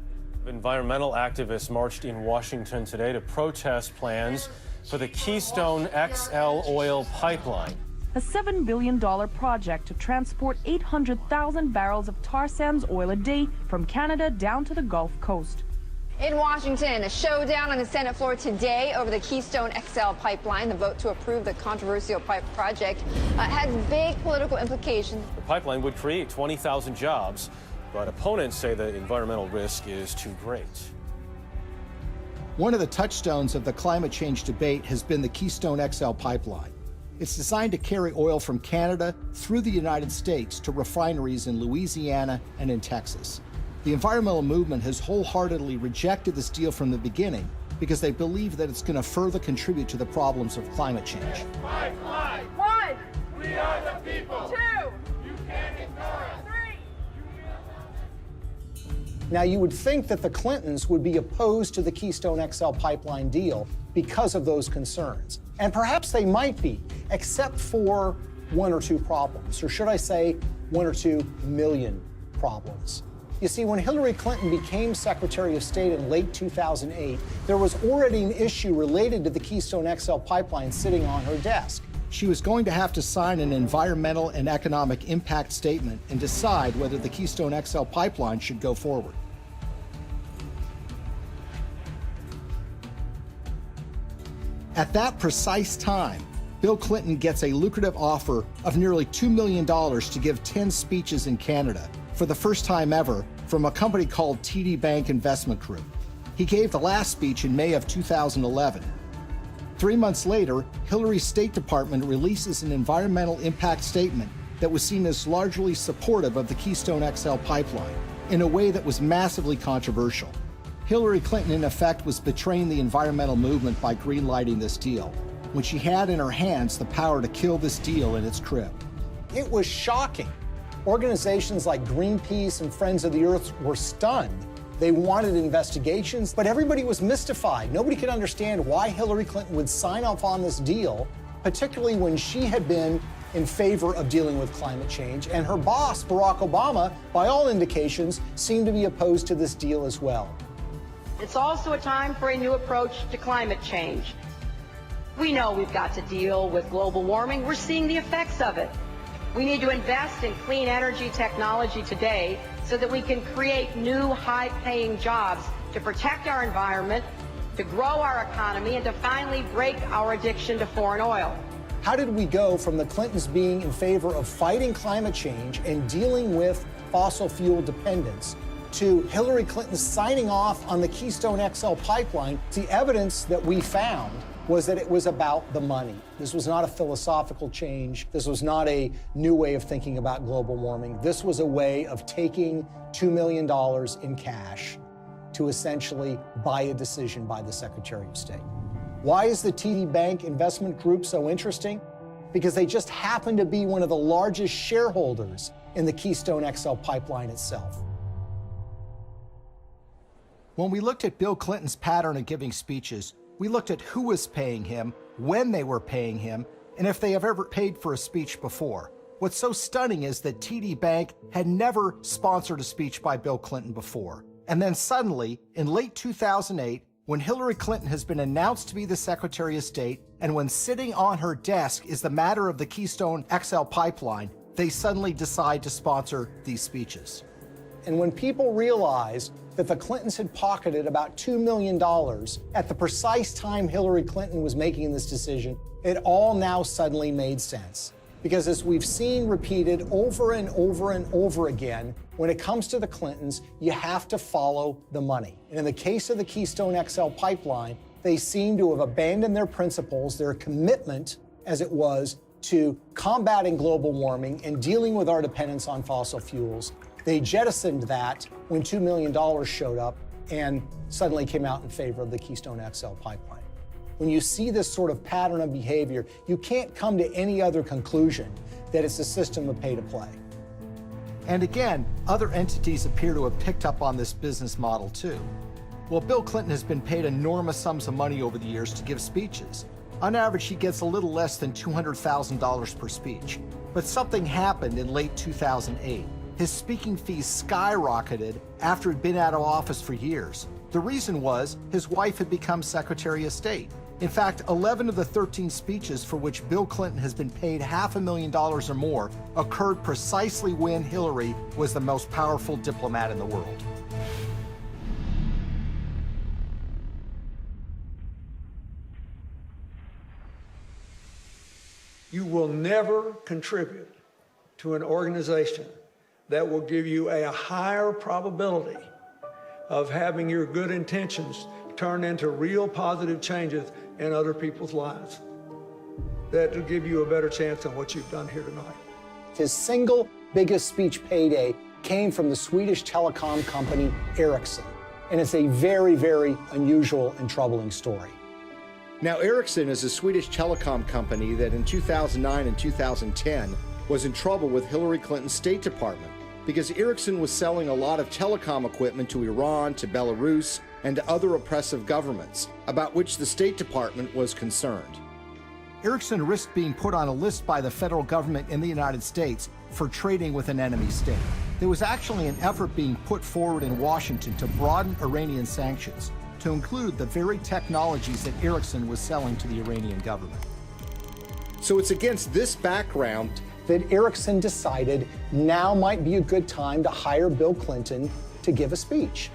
Environmental activists marched in Washington today to protest plans for the Keystone XL oil pipeline. A $7 billion project to transport 800,000 barrels of tar sands oil a day from Canada down to the Gulf Coast. In Washington, a showdown on the Senate floor today over the Keystone XL pipeline. The vote to approve the controversial project has big political implications. The pipeline would create 20,000 jobs, but opponents say the environmental risk is too great. One of the touchstones of the climate change debate has been the Keystone XL pipeline. It's designed to carry oil from Canada through the United States to refineries in Louisiana and in Texas. The environmental movement has wholeheartedly rejected this deal from the beginning because they believe that it's going to further contribute to the problems of climate change. Pipeline! 1! We are the people! 2! You can't ignore us! 3! Now, you would think that the Clintons would be opposed to the Keystone XL pipeline deal because of those concerns. And perhaps they might be, except for one or two problems, or should I say 1 or 2 million problems. You see, when Hillary Clinton became Secretary of State in late 2008, there was already an issue related to the Keystone XL pipeline sitting on her desk. She was going to have to sign an environmental and economic impact statement and decide whether the Keystone XL pipeline should go forward. At that precise time, Bill Clinton gets a lucrative offer of nearly $2 million to give 10 speeches in Canada for the first time ever from a company called TD Bank Investment Group. He gave the last speech in May of 2011. 3 months later, Hillary's State Department releases an environmental impact statement that was seen as largely supportive of the Keystone XL pipeline in a way that was massively controversial. Hillary Clinton, in effect, was betraying the environmental movement by greenlighting this deal, when she had in her hands the power to kill this deal in its crib. It was shocking. Organizations like Greenpeace and Friends of the Earth were stunned. They wanted investigations, but everybody was mystified. Nobody could understand why Hillary Clinton would sign off on this deal, particularly when she had been in favor of dealing with climate change, and her boss, Barack Obama, by all indications, seemed to be opposed to this deal as well. It's also a time for a new approach to climate change. We know we've got to deal with global warming. We're seeing the effects of it. We need to invest in clean energy technology today so that we can create new high-paying jobs to protect our environment, to grow our economy, and to finally break our addiction to foreign oil. How did we go from the Clintons being in favor of fighting climate change and dealing with fossil fuel dependence to Hillary Clinton signing off on the Keystone XL pipeline? The evidence that we found was that it was about the money. This was not a philosophical change. This was not a new way of thinking about global warming. This was a way of taking $2 million in cash to essentially buy a decision by the Secretary of State. Why is the TD Bank Investment Group so interesting? Because they just happen to be one of the largest shareholders in the Keystone XL pipeline itself. When we looked at Bill Clinton's pattern of giving speeches, we looked at who was paying him, when they were paying him, and if they have ever paid for a speech before. What's so stunning is that TD Bank had never sponsored a speech by Bill Clinton before. And then suddenly, in late 2008, when Hillary Clinton has been announced to be the Secretary of State, and when sitting on her desk is the matter of the Keystone XL pipeline, they suddenly decide to sponsor these speeches. And when people realized that the Clintons had pocketed about $2 million at the precise time Hillary Clinton was making this decision, it all now suddenly made sense. Because as we've seen repeated over and over and over again, when it comes to the Clintons, you have to follow the money. And in the case of the Keystone XL pipeline, they seem to have abandoned their principles, their commitment, as it was, to combating global warming and dealing with our dependence on fossil fuels. They jettisoned that when $2 million showed up and suddenly came out in favor of the Keystone XL pipeline. When you see this sort of pattern of behavior, you can't come to any other conclusion that it's a system of pay to play. And again, other entities appear to have picked up on this business model too. Well, Bill Clinton has been paid enormous sums of money over the years to give speeches. On average, he gets a little less than $200,000 per speech. But something happened in late 2008. his speaking fees skyrocketed after he'd been out of office for years. The reason was his wife had become Secretary of State. In fact, 11 of the 13 speeches for which Bill Clinton has been paid $500,000 or more occurred precisely when Hillary was the most powerful diplomat in the world. You will never contribute to an organization that will give you a higher probability of having your good intentions turn into real positive changes in other people's lives. That will give you a better chance than what you've done here tonight. His single biggest speech payday came from the Swedish telecom company Ericsson. And it's a very, very unusual and troubling story. Now, Ericsson is a Swedish telecom company that in 2009 and 2010 was in trouble with Hillary Clinton's State Department because Ericsson was selling a lot of telecom equipment to Iran, to Belarus, and to other oppressive governments, about which the State Department was concerned. Ericsson risked being put on a list by the federal government in the United States for trading with an enemy state. There was actually an effort being put forward in Washington to broaden Iranian sanctions to include the very technologies that Ericsson was selling to the Iranian government. So it's against this background that Ericsson decided now might be a good time to hire Bill Clinton to give a speech.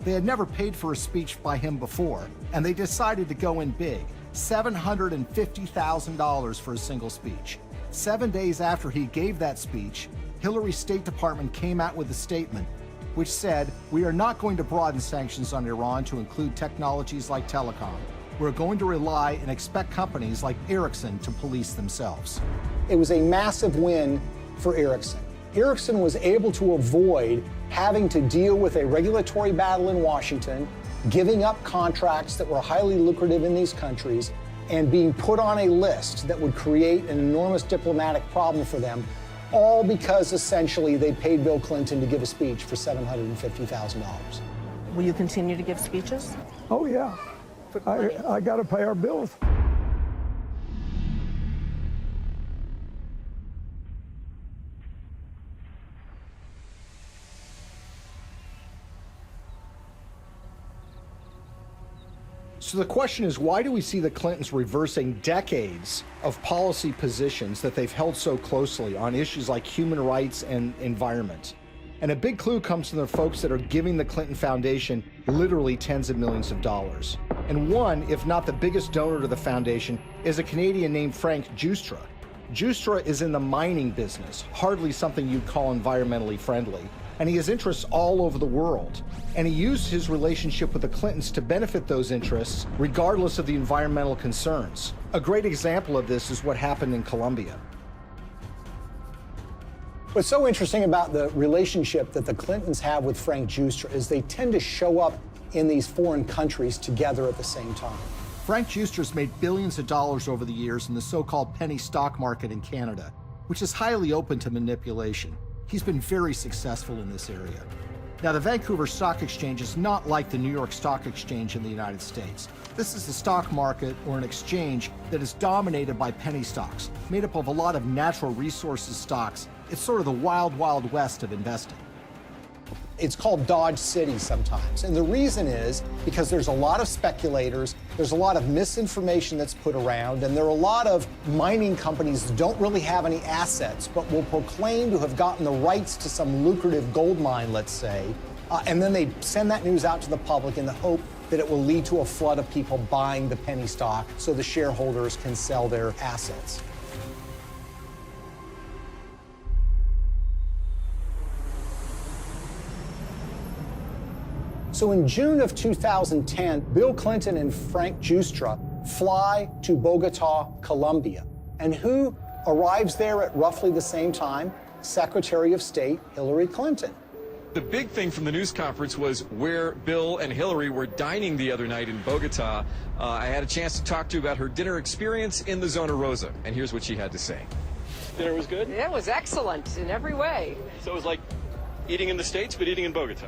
They had never paid for a speech by him before, and they decided to go in big, $750,000 for a single speech. 7 days after he gave that speech, Hillary's State Department came out with a statement which said, "We are not going to broaden sanctions on Iran to include technologies like telecom. We're going to rely and expect companies like Ericsson to police themselves." It was a massive win for Ericsson. Ericsson was able to avoid having to deal with a regulatory battle in Washington, giving up contracts that were highly lucrative in these countries, and being put on a list that would create an enormous diplomatic problem for them, all because essentially they paid Bill Clinton to give a speech for $750,000. Will you continue to give speeches? Oh, yeah. I got to pay our bills. So the question is, why do we see the Clintons reversing decades of policy positions that they've held so closely on issues like human rights and environment? And a big clue comes from the folks that are giving the Clinton Foundation literally tens of millions of dollars. And one, if not the biggest donor to the foundation, is a Canadian named Frank Giustra. Giustra is in the mining business, hardly something you'd call environmentally friendly. And he has interests all over the world. And he used his relationship with the Clintons to benefit those interests, regardless of the environmental concerns. A great example of this is what happened in Colombia. What's so interesting about the relationship that the Clintons have with Frank Giustra is they tend to show up in these foreign countries together at the same time. Frank Giustra's made billions of dollars over the years in the so-called penny stock market in Canada, which is highly open to manipulation. He's been very successful in this area. Now, the Vancouver Stock Exchange is not like the New York Stock Exchange in the United States. This is the stock market or an exchange that is dominated by penny stocks, made up of a lot of natural resources stocks. It's sort of the wild, wild west of investing. It's called Dodge City sometimes. And the reason is because there's a lot of speculators, there's a lot of misinformation that's put around, and there are a lot of mining companies that don't really have any assets, but will proclaim to have gotten the rights to some lucrative gold mine, let's say, and then they send that news out to the public in the hope that it will lead to a flood of people buying the penny stock so the shareholders can sell their assets. So in June of 2010, Bill Clinton and Frank Giustra fly to Bogota, Colombia. And who arrives there at roughly the same time? Secretary of State Hillary Clinton. The big thing from the news conference was where Bill and Hillary were dining the other night in Bogota. I had a chance to talk to her about her dinner experience in the Zona Rosa, and here's what she had to say. Dinner was good? It was excellent in every way. So it was like eating in the States, but eating in Bogota.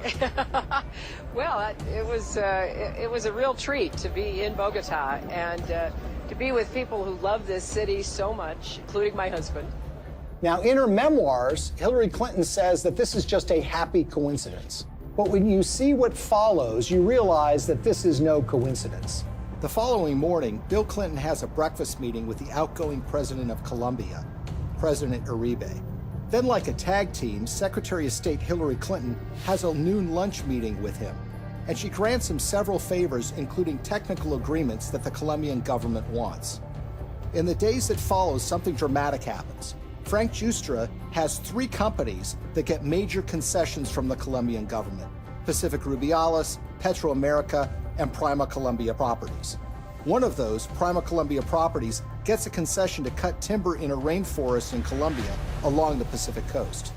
Well, it was a real treat to be in Bogota and to be with people who love this city so much, including my husband. Now, in her memoirs, Hillary Clinton says that this is just a happy coincidence. But when you see what follows, you realize that this is no coincidence. The following morning, Bill Clinton has a breakfast meeting with the outgoing president of Colombia, President Uribe. Then, like a tag team, Secretary of State Hillary Clinton has a noon lunch meeting with him, and she grants him several favors, including technical agreements that the Colombian government wants. In the days that follow, something dramatic happens. Frank Giustra has 3 companies that get major concessions from the Colombian government: Pacific Rubiales, Petroamerica, and Prima Colombia Properties. One of those, Prima Colombia Properties, gets a concession to cut timber in a rainforest in Colombia along the Pacific coast.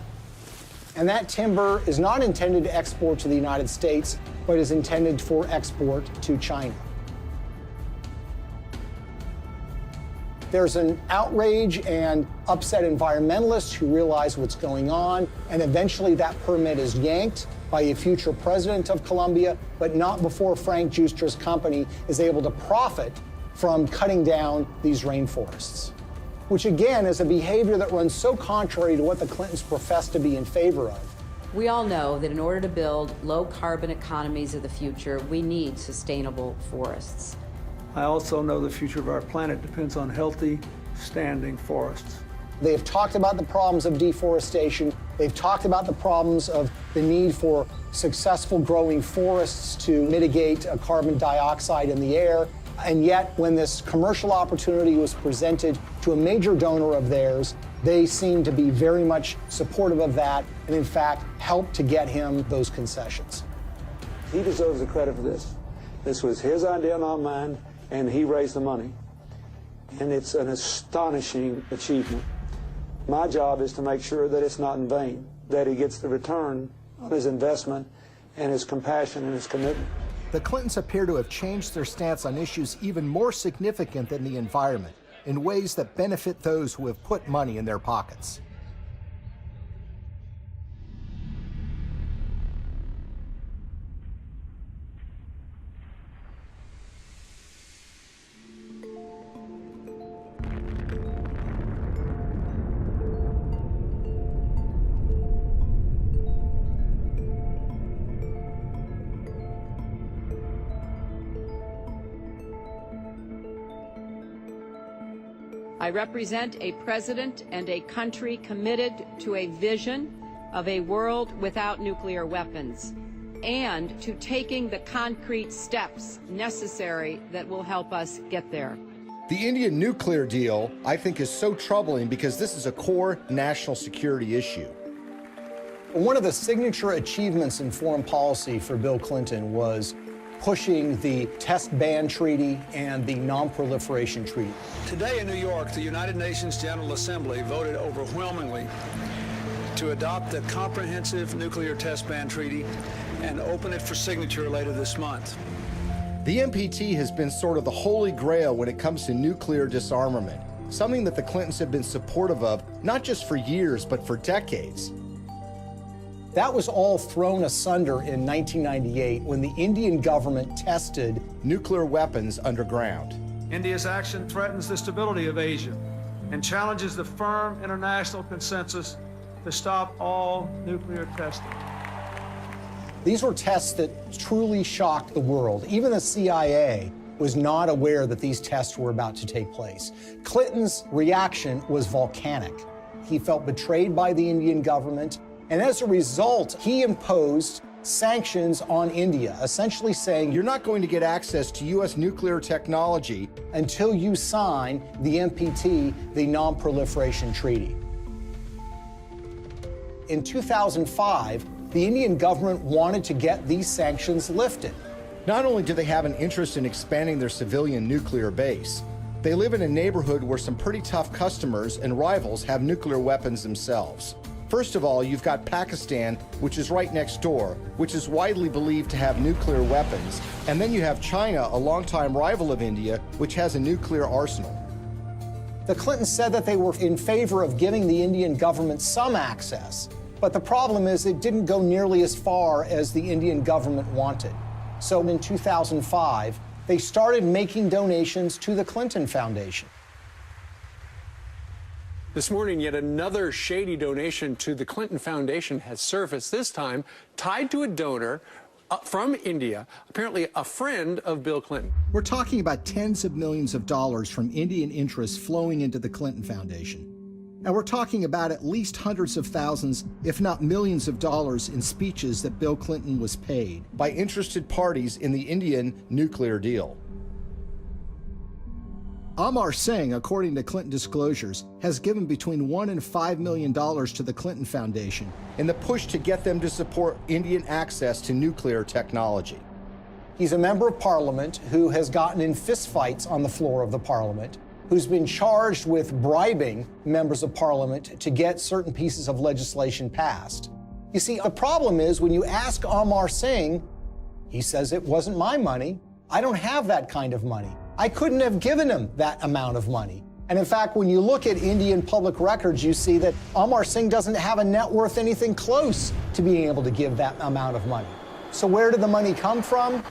And that timber is not intended to export to the United States, but is intended for export to China. There's an outrage and upset environmentalists who realize what's going on, and eventually that permit is yanked by a future president of Colombia, but not before Frank Giustra's company is able to profit from cutting down these rainforests, which again is a behavior that runs so contrary to what the Clintons profess to be in favor of. We all know that in order to build low-carbon economies of the future, we need sustainable forests. I also know the future of our planet depends on healthy, standing forests. They have talked about the problems of deforestation. They've talked about the problems of the need for successful growing forests to mitigate carbon dioxide in the air. And yet, when this commercial opportunity was presented to a major donor of theirs, they seemed to be very much supportive of that and, in fact, helped to get him those concessions. He deserves the credit for this. This was his idea, not mine, and he raised the money. And it's an astonishing achievement. My job is to make sure that it's not in vain, that he gets the return on his investment and his compassion and his commitment. The Clintons appear to have changed their stance on issues even more significant than the environment in ways that benefit those who have put money in their pockets. I represent a president and a country committed to a vision of a world without nuclear weapons and to taking the concrete steps necessary that will help us get there. The Indian nuclear deal, I think, is so troubling because this is a core national security issue. One of the signature achievements in foreign policy for Bill Clinton was pushing the Test Ban Treaty and the Non-Proliferation Treaty. Today in New York, the United Nations General Assembly voted overwhelmingly to adopt the Comprehensive Nuclear Test Ban Treaty and open it for signature later this month. The NPT has been sort of the holy grail when it comes to nuclear disarmament, something that the Clintons have been supportive of, not just for years, but for decades. That was all thrown asunder in 1998 when the Indian government tested nuclear weapons underground. India's action threatens the stability of Asia and challenges the firm international consensus to stop all nuclear testing. These were tests that truly shocked the world. Even the CIA was not aware that these tests were about to take place. Clinton's reaction was volcanic. He felt betrayed by the Indian government. And as a result, he imposed sanctions on India, essentially saying, you're not going to get access to U.S. nuclear technology until you sign the NPT, the Non-Proliferation Treaty. In 2005, the Indian government wanted to get these sanctions lifted. Not only do they have an interest in expanding their civilian nuclear base, they live in a neighborhood where some pretty tough customers and rivals have nuclear weapons themselves. First of all, you've got Pakistan, which is right next door, which is widely believed to have nuclear weapons. And then you have China, a longtime rival of India, which has a nuclear arsenal. The Clintons said that they were in favor of giving the Indian government some access, but the problem is it didn't go nearly as far as the Indian government wanted. So in 2005, they started making donations to the Clinton Foundation. This morning, yet another shady donation to the Clinton Foundation has surfaced, this time tied to a donor from India, apparently a friend of Bill Clinton. We're talking about tens of millions of dollars from Indian interests flowing into the Clinton Foundation. And we're talking about at least hundreds of thousands, if not millions of dollars in speeches that Bill Clinton was paid by interested parties in the Indian nuclear deal. Amar Singh, according to Clinton disclosures, has given between $1 and $5 million to the Clinton Foundation in the push to get them to support Indian access to nuclear technology. He's a member of parliament who has gotten in fistfights on the floor of the parliament, who's been charged with bribing members of parliament to get certain pieces of legislation passed. You see, the problem is when you ask Amar Singh, he says it wasn't my money. I don't have that kind of money. I couldn't have given him that amount of money. And in fact, when you look at Indian public records, you see that Amar Singh doesn't have a net worth anything close to being able to give that amount of money. So where did the money come from?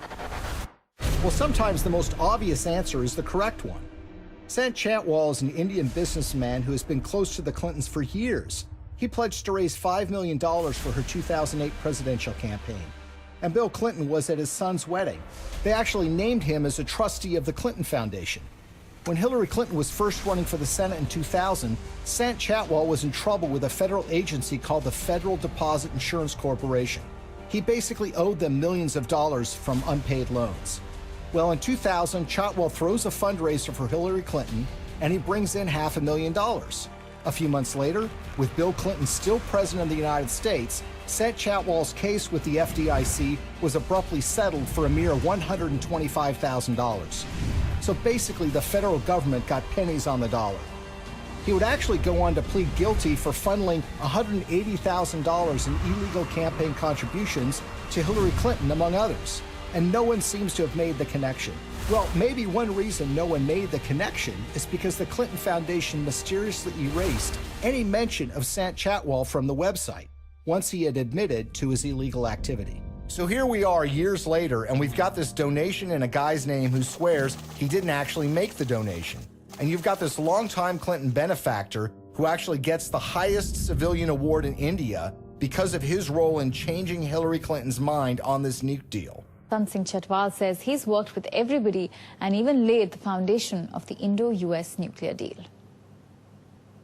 Well, sometimes the most obvious answer is the correct one. Sant Chantwal is an Indian businessman who has been close to the Clintons for years. He pledged to raise $5 million for her 2008 presidential campaign. And Bill Clinton was at his son's wedding. They actually named him as a trustee of the Clinton Foundation. When Hillary Clinton was first running for the Senate in 2000, Sant Chantwal was in trouble with a federal agency called the Federal Deposit Insurance Corporation. He basically owed them millions of dollars from unpaid loans. Well, in 2000, Chantwal throws a fundraiser for Hillary Clinton, and he brings in $500,000. A few months later, with Bill Clinton still president of the United States, Sant Chantwal's case with the FDIC was abruptly settled for a mere $125,000. So basically, the federal government got pennies on the dollar. He would actually go on to plead guilty for funneling $180,000 in illegal campaign contributions to Hillary Clinton, among others. And no one seems to have made the connection. Well, maybe one reason no one made the connection is because the Clinton Foundation mysteriously erased any mention of Sant Chantwal from the website once he had admitted to his illegal activity. So here we are years later, and we've got this donation in a guy's name who swears he didn't actually make the donation. And you've got this longtime Clinton benefactor who actually gets the highest civilian award in India because of his role in changing Hillary Clinton's mind on this nuke deal. Sant Chantwal says he's worked with everybody and even laid the foundation of the Indo-US nuclear deal.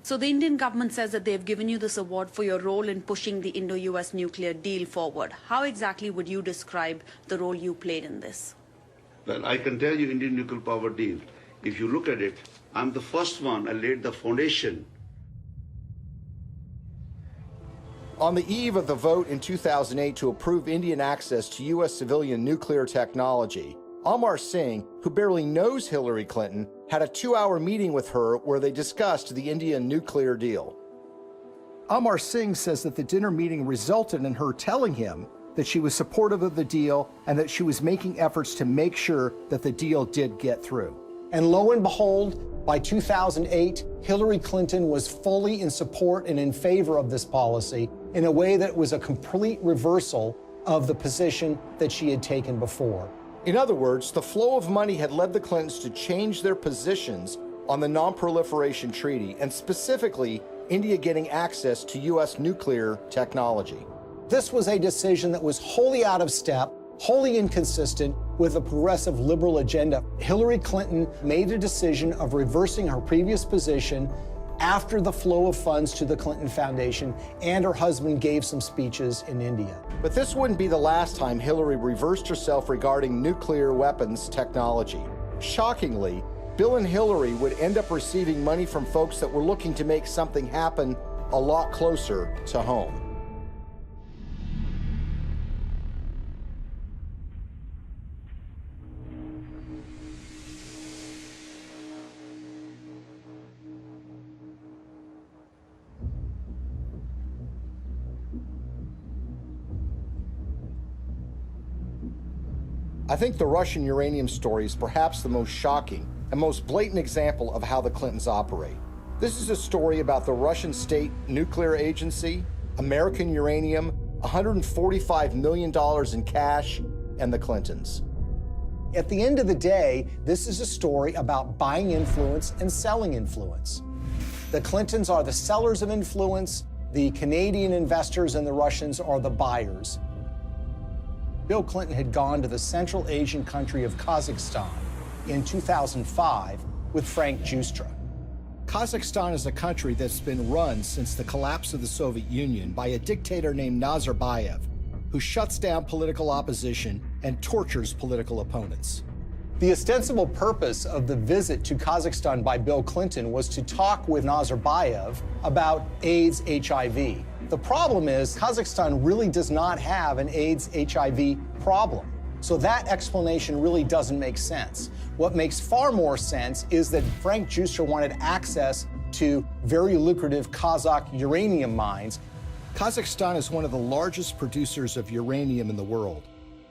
So the Indian government says that they've given you this award for your role in pushing the Indo-US nuclear deal forward. How exactly would you describe the role you played in this? Well, I can tell you Indian nuclear power deal. If you look at it, I'm the first one. I laid the foundation. On the eve of the vote in 2008 to approve Indian access to U.S. civilian nuclear technology, Amar Singh, who barely knows Hillary Clinton, had a 2-hour meeting with her where they discussed the Indian nuclear deal. Amar Singh says that the dinner meeting resulted in her telling him that she was supportive of the deal and that she was making efforts to make sure that the deal did get through. And lo and behold, by 2008, Hillary Clinton was fully in support and in favor of this policy in a way that was a complete reversal of the position that she had taken before. In other words, the flow of money had led the Clintons to change their positions on the Non-Proliferation Treaty, and specifically, India getting access to U.S. nuclear technology. This was a decision that was wholly out of step, wholly inconsistent with a progressive liberal agenda. Hillary Clinton made a decision of reversing her previous position after the flow of funds to the Clinton Foundation, and her husband gave some speeches in India. But this wouldn't be the last time Hillary reversed herself regarding nuclear weapons technology. Shockingly, Bill and Hillary would end up receiving money from folks that were looking to make something happen a lot closer to home. I think the Russian uranium story is perhaps the most shocking and most blatant example of how the Clintons operate. This is a story about the Russian state nuclear agency, American uranium, $145 million in cash, and the Clintons. At the end of the day, this is a story about buying influence and selling influence. The Clintons are the sellers of influence, the Canadian investors and the Russians are the buyers. Bill Clinton had gone to the Central Asian country of Kazakhstan in 2005 with Frank Justra. Kazakhstan is a country that's been run since the collapse of the Soviet Union by a dictator named Nazarbayev, who shuts down political opposition and tortures political opponents. The ostensible purpose of the visit to Kazakhstan by Bill Clinton was to talk with Nazarbayev about AIDS, HIV. The problem is Kazakhstan really does not have an AIDS, HIV problem. So that explanation really doesn't make sense. What makes far more sense is that Frank Justra wanted access to very lucrative Kazakh uranium mines. Kazakhstan is one of the largest producers of uranium in the world.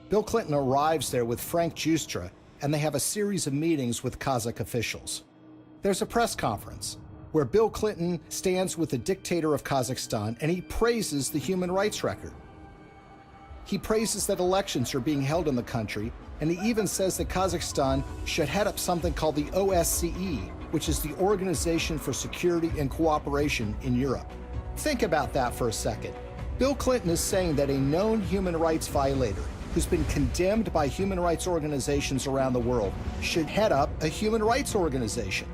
Bill Clinton arrives there with Frank Justra, and they have a series of meetings with Kazakh officials. There's a press conference where Bill Clinton stands with the dictator of Kazakhstan and he praises the human rights record. He praises that elections are being held in the country, and he even says that Kazakhstan should head up something called the OSCE, which is the Organization for Security and Cooperation in Europe. Think about that for a second. Bill Clinton is saying that a known human rights violator who's been condemned by human rights organizations around the world should head up a human rights organization.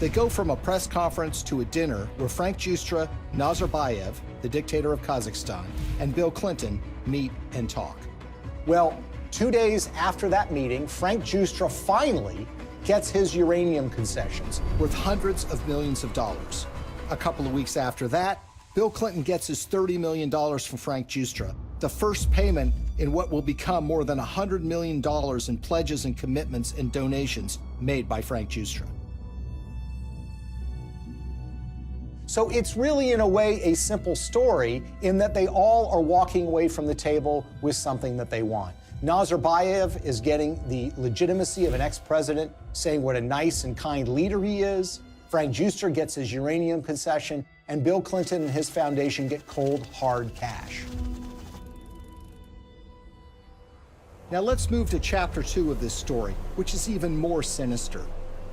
They go from a press conference to a dinner where Frank Justra, Nazarbayev, the dictator of Kazakhstan, and Bill Clinton meet and talk. Well, 2 days after that meeting, Frank Justra finally gets his uranium concessions. Worth hundreds of millions of dollars. A couple of weeks after that, Bill Clinton gets his $30 million from Frank Justra, the first payment in what will become more than $100 million in pledges and commitments and donations made by Frank Justra. So it's really, in a way, a simple story in that they all are walking away from the table with something that they want. Nazarbayev is getting the legitimacy of an ex-president, saying what a nice and kind leader he is. Frank Justra gets his uranium concession, and Bill Clinton and his foundation get cold, hard cash. Now let's move to chapter 2 of this story, which is even more sinister.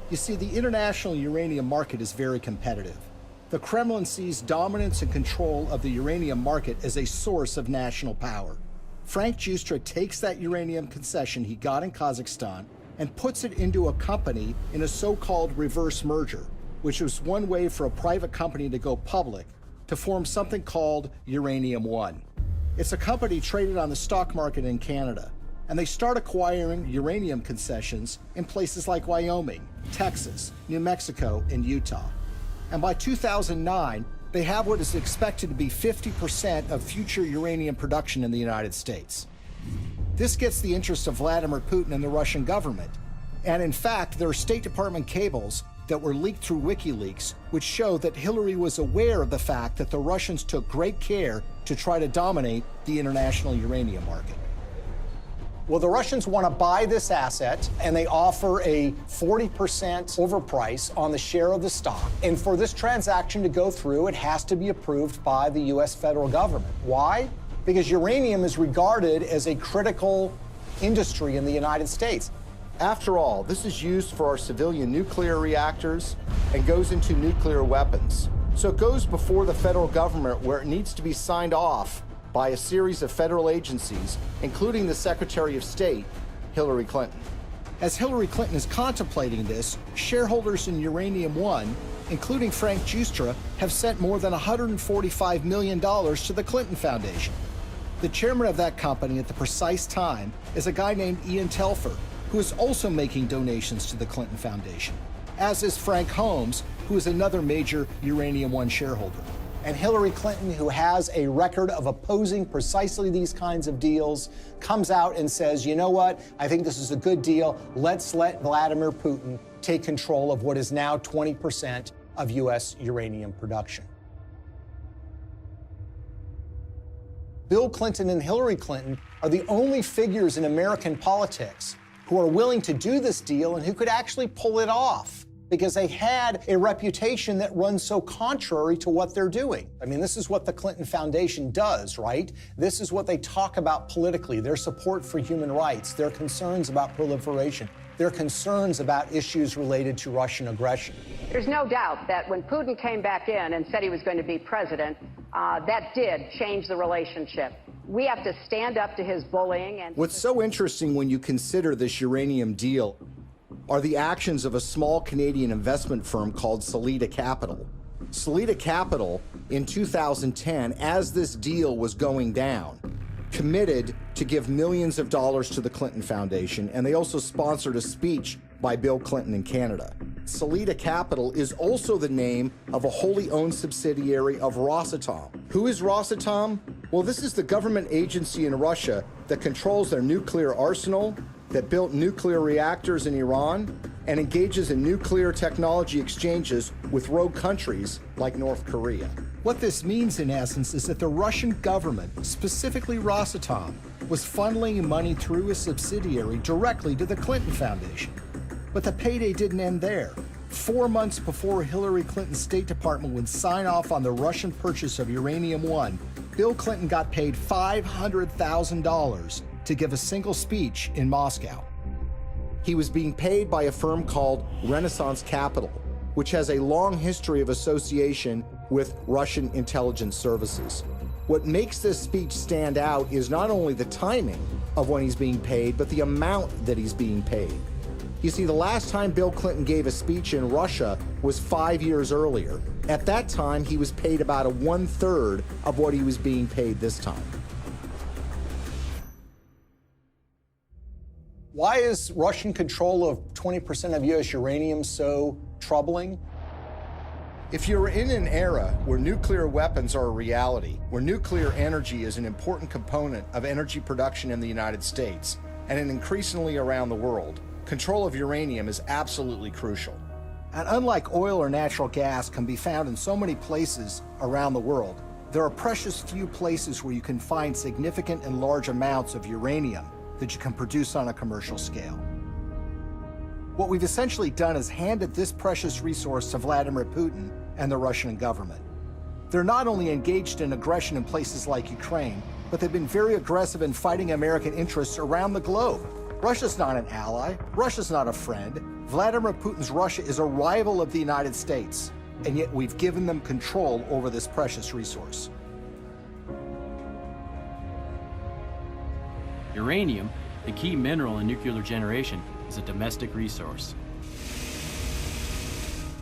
You see, the international uranium market is very competitive. The Kremlin sees dominance and control of the uranium market as a source of national power. Frank Justra takes that uranium concession he got in Kazakhstan and puts it into a company in a so-called reverse merger, which was one way for a private company to go public to form something called Uranium One. It's a company traded on the stock market in Canada, and they start acquiring uranium concessions in places like Wyoming, Texas, New Mexico, and Utah. And by 2009, they have what is expected to be 50% of future uranium production in the United States. This gets the interest of Vladimir Putin and the Russian government. And in fact, there are State Department cables that were leaked through WikiLeaks, which show that Hillary was aware of the fact that the Russians took great care to try to dominate the international uranium market. Well, the Russians want to buy this asset, and they offer a 40% overprice on the share of the stock. And for this transaction to go through, it has to be approved by the U.S. federal government. Why? Because uranium is regarded as a critical industry in the United States. After all, this is used for our civilian nuclear reactors and goes into nuclear weapons. So it goes before the federal government where it needs to be signed off by a series of federal agencies, including the Secretary of State, Hillary Clinton. As Hillary Clinton is contemplating this, shareholders in Uranium One, including Frank Justra, have sent more than $145 million to the Clinton Foundation. The chairman of that company at the precise time is a guy named Ian Telfer, who is also making donations to the Clinton Foundation, as is Frank Holmes, who is another major Uranium One shareholder. And Hillary Clinton, who has a record of opposing precisely these kinds of deals, comes out and says, you know what, I think this is a good deal. Let's let Vladimir Putin take control of what is now 20% of U.S. uranium production. Bill Clinton and Hillary Clinton are the only figures in American politics who are willing to do this deal and who could actually pull it off, because they had a reputation that runs so contrary to what they're doing. I mean, this is what the Clinton Foundation does, right? This is what they talk about politically, their support for human rights, their concerns about proliferation. They're concerns about issues related to Russian aggression. There's no doubt that when Putin came back in and said he was going to be president, that did change the relationship. We have to stand up to his bullying. And what's so interesting when you consider this uranium deal are the actions of a small Canadian investment firm called Salida Capital. Salida Capital, in 2010, as this deal was going down, committed to give millions of dollars to the Clinton Foundation, and they also sponsored a speech by Bill Clinton in Canada. Salida Capital is also the name of a wholly owned subsidiary of Rosatom. Who is Rosatom? Well, this is the government agency in Russia that controls their nuclear arsenal, that built nuclear reactors in Iran, and engages in nuclear technology exchanges with rogue countries like North Korea. What this means, in essence, is that the Russian government, specifically Rosatom, was funneling money through a subsidiary directly to the Clinton Foundation. But the payday didn't end there. 4 months before Hillary Clinton's State Department would sign off on the Russian purchase of uranium-1, Bill Clinton got paid $500,000 to give a single speech in Moscow. He was being paid by a firm called Renaissance Capital, which has a long history of association with Russian intelligence services. What makes this speech stand out is not only the timing of when he's being paid, but the amount that he's being paid. You see, the last time Bill Clinton gave a speech in Russia was 5 years earlier. At that time, he was paid about 1/3 of what he was being paid this time. Why is Russian control of 20% of U.S. uranium so troubling? If you're in an era where nuclear weapons are a reality, where nuclear energy is an important component of energy production in the United States, and increasingly around the world, control of uranium is absolutely crucial. And unlike oil or natural gas can be found in so many places around the world, there are precious few places where you can find significant and large amounts of uranium that you can produce on a commercial scale. What we've essentially done is handed this precious resource to Vladimir Putin and the Russian government. They're not only engaged in aggression in places like Ukraine, but they've been very aggressive in fighting American interests around the globe. Russia's not an ally. Russia's not a friend. Vladimir Putin's Russia is a rival of the United States, and yet we've given them control over this precious resource. Uranium, the key mineral in nuclear generation, is a domestic resource.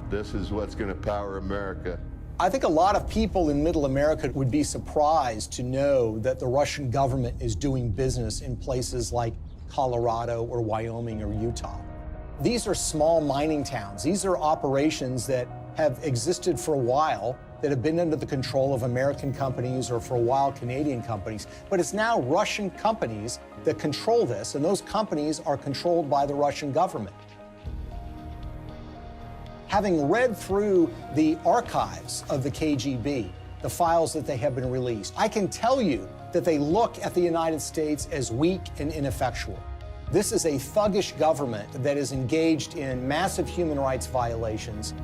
This is what's going to power America. I think a lot of people in Middle America would be surprised to know that the Russian government is doing business in places like Colorado or Wyoming or Utah. These are small mining towns. These are operations that have existed for a while, that have been under the control of American companies or for a while Canadian companies. But it's now Russian companies that control this, and those companies are controlled by the Russian government. Having read through the archives of the KGB, the files that they have been released, I can tell you that they look at the United States as weak and ineffectual. This is a thuggish government that is engaged in massive human rights violations.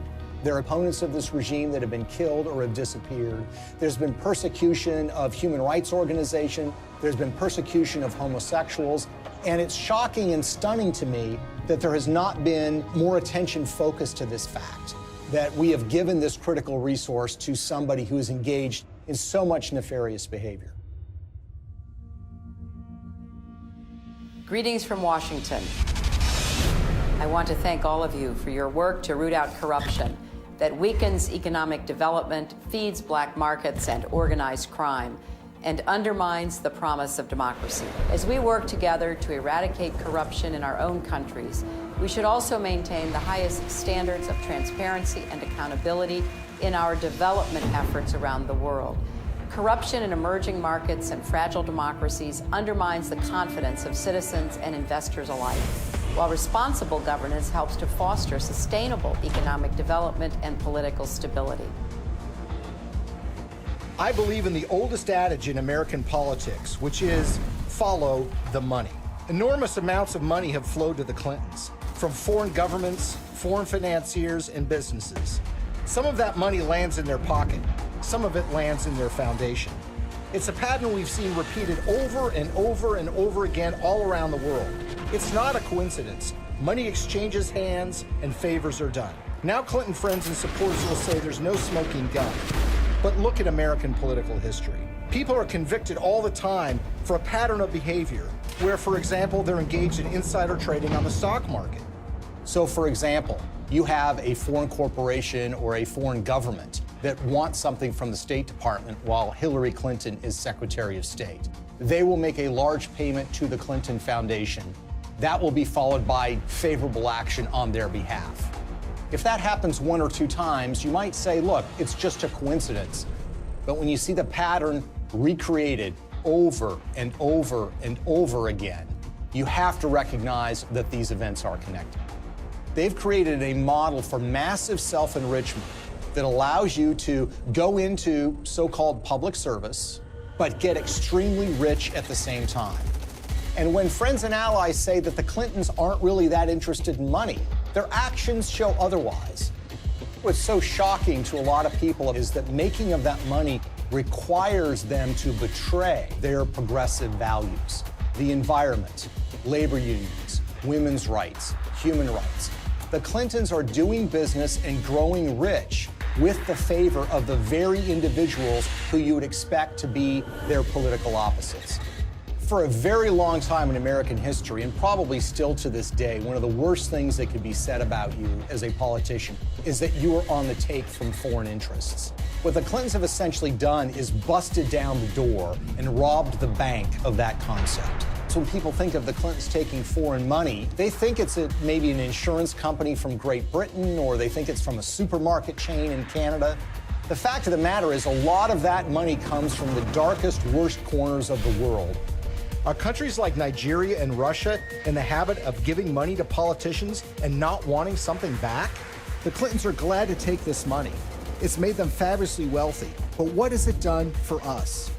There are opponents of this regime that have been killed or have disappeared. There's been persecution of human rights organizations. There's been persecution of homosexuals. And it's shocking and stunning to me that there has not been more attention focused to this fact, that we have given this critical resource to somebody who is engaged in so much nefarious behavior. Greetings from Washington. I want to thank all of you for your work to root out corruption that weakens economic development, feeds black markets and organized crime, and undermines the promise of democracy. As we work together to eradicate corruption in our own countries, we should also maintain the highest standards of transparency and accountability in our development efforts around the world. Corruption in emerging markets and fragile democracies undermines the confidence of citizens and investors alike, while responsible governance helps to foster sustainable economic development and political stability. I believe in the oldest adage in American politics, which is follow the money. Enormous amounts of money have flowed to the Clintons from foreign governments, foreign financiers, and businesses. Some of that money lands in their pocket. Some of it lands in their foundation. It's a pattern we've seen repeated over and over and over again all around the world. It's not a coincidence Money exchanges hands and favors are done. Now Clinton friends and supporters will say there's no smoking gun. But look at American political history. People are convicted all the time for a pattern of behavior where, for example, they're engaged in insider trading on the stock market. So, for example, you have a foreign corporation or a foreign government that wants something from the State Department while Hillary Clinton is Secretary of State. They will make a large payment to the Clinton Foundation. That will be followed by favorable action on their behalf. If that happens 1 or 2 times, you might say, look, it's just a coincidence. But when you see the pattern recreated over and over and over again, you have to recognize that these events are connected. They've created a model for massive self-enrichment that allows you to go into so-called public service, but get extremely rich at the same time. And when friends and allies say that the Clintons aren't really that interested in money, their actions show otherwise. What's so shocking to a lot of people is that making of that money requires them to betray their progressive values. The environment, labor unions, women's rights, human rights. The Clintons are doing business and growing rich with the favor of the very individuals who you would expect to be their political opposites. For a very long time in American history, and probably still to this day, one of the worst things that could be said about you as a politician is that you are on the take from foreign interests. What the Clintons have essentially done is busted down the door and robbed the bank of that concept. So when people think of the Clintons taking foreign money, they think it's maybe an insurance company from Great Britain, or they think it's from a supermarket chain in Canada. The fact of the matter is a lot of that money comes from the darkest, worst corners of the world. Are countries like Nigeria and Russia in the habit of giving money to politicians and not wanting something back? The Clintons are glad to take this money. It's made them fabulously wealthy. But what has it done for us?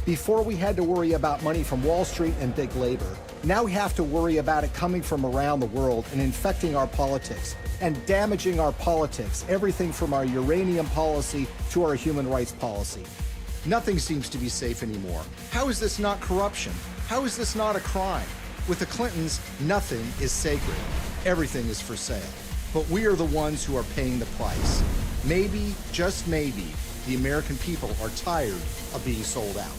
Before we had to worry about money from Wall Street and big labor, now we have to worry about it coming from around the world and infecting our politics and damaging our politics, everything from our uranium policy to our human rights policy. Nothing seems to be safe anymore. How is this not corruption? How is this not a crime? With the Clintons, nothing is sacred. Everything is for sale. But we are the ones who are paying the price. Maybe, just maybe, the American people are tired of being sold out.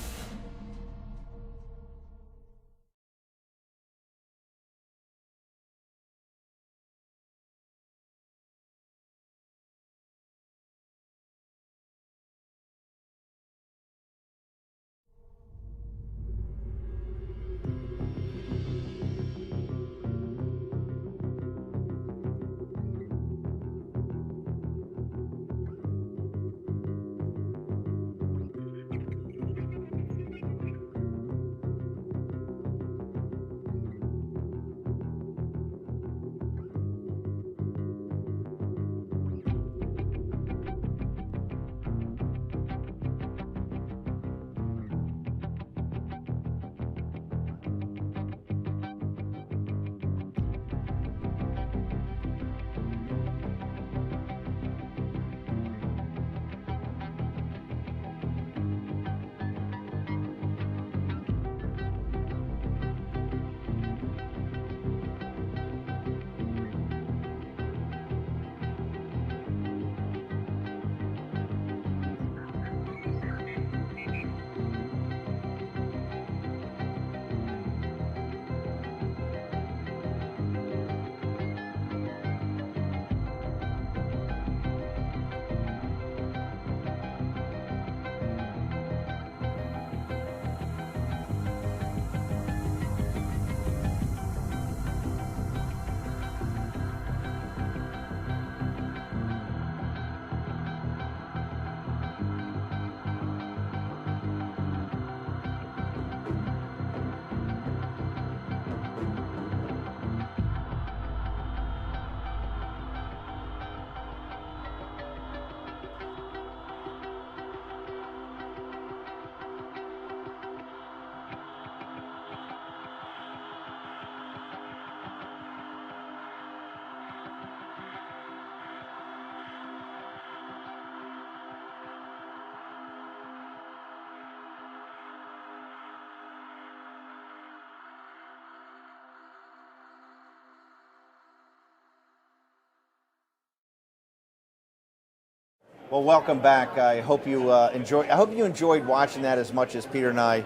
Well, welcome back. I hope you enjoyed watching that as much as Peter and I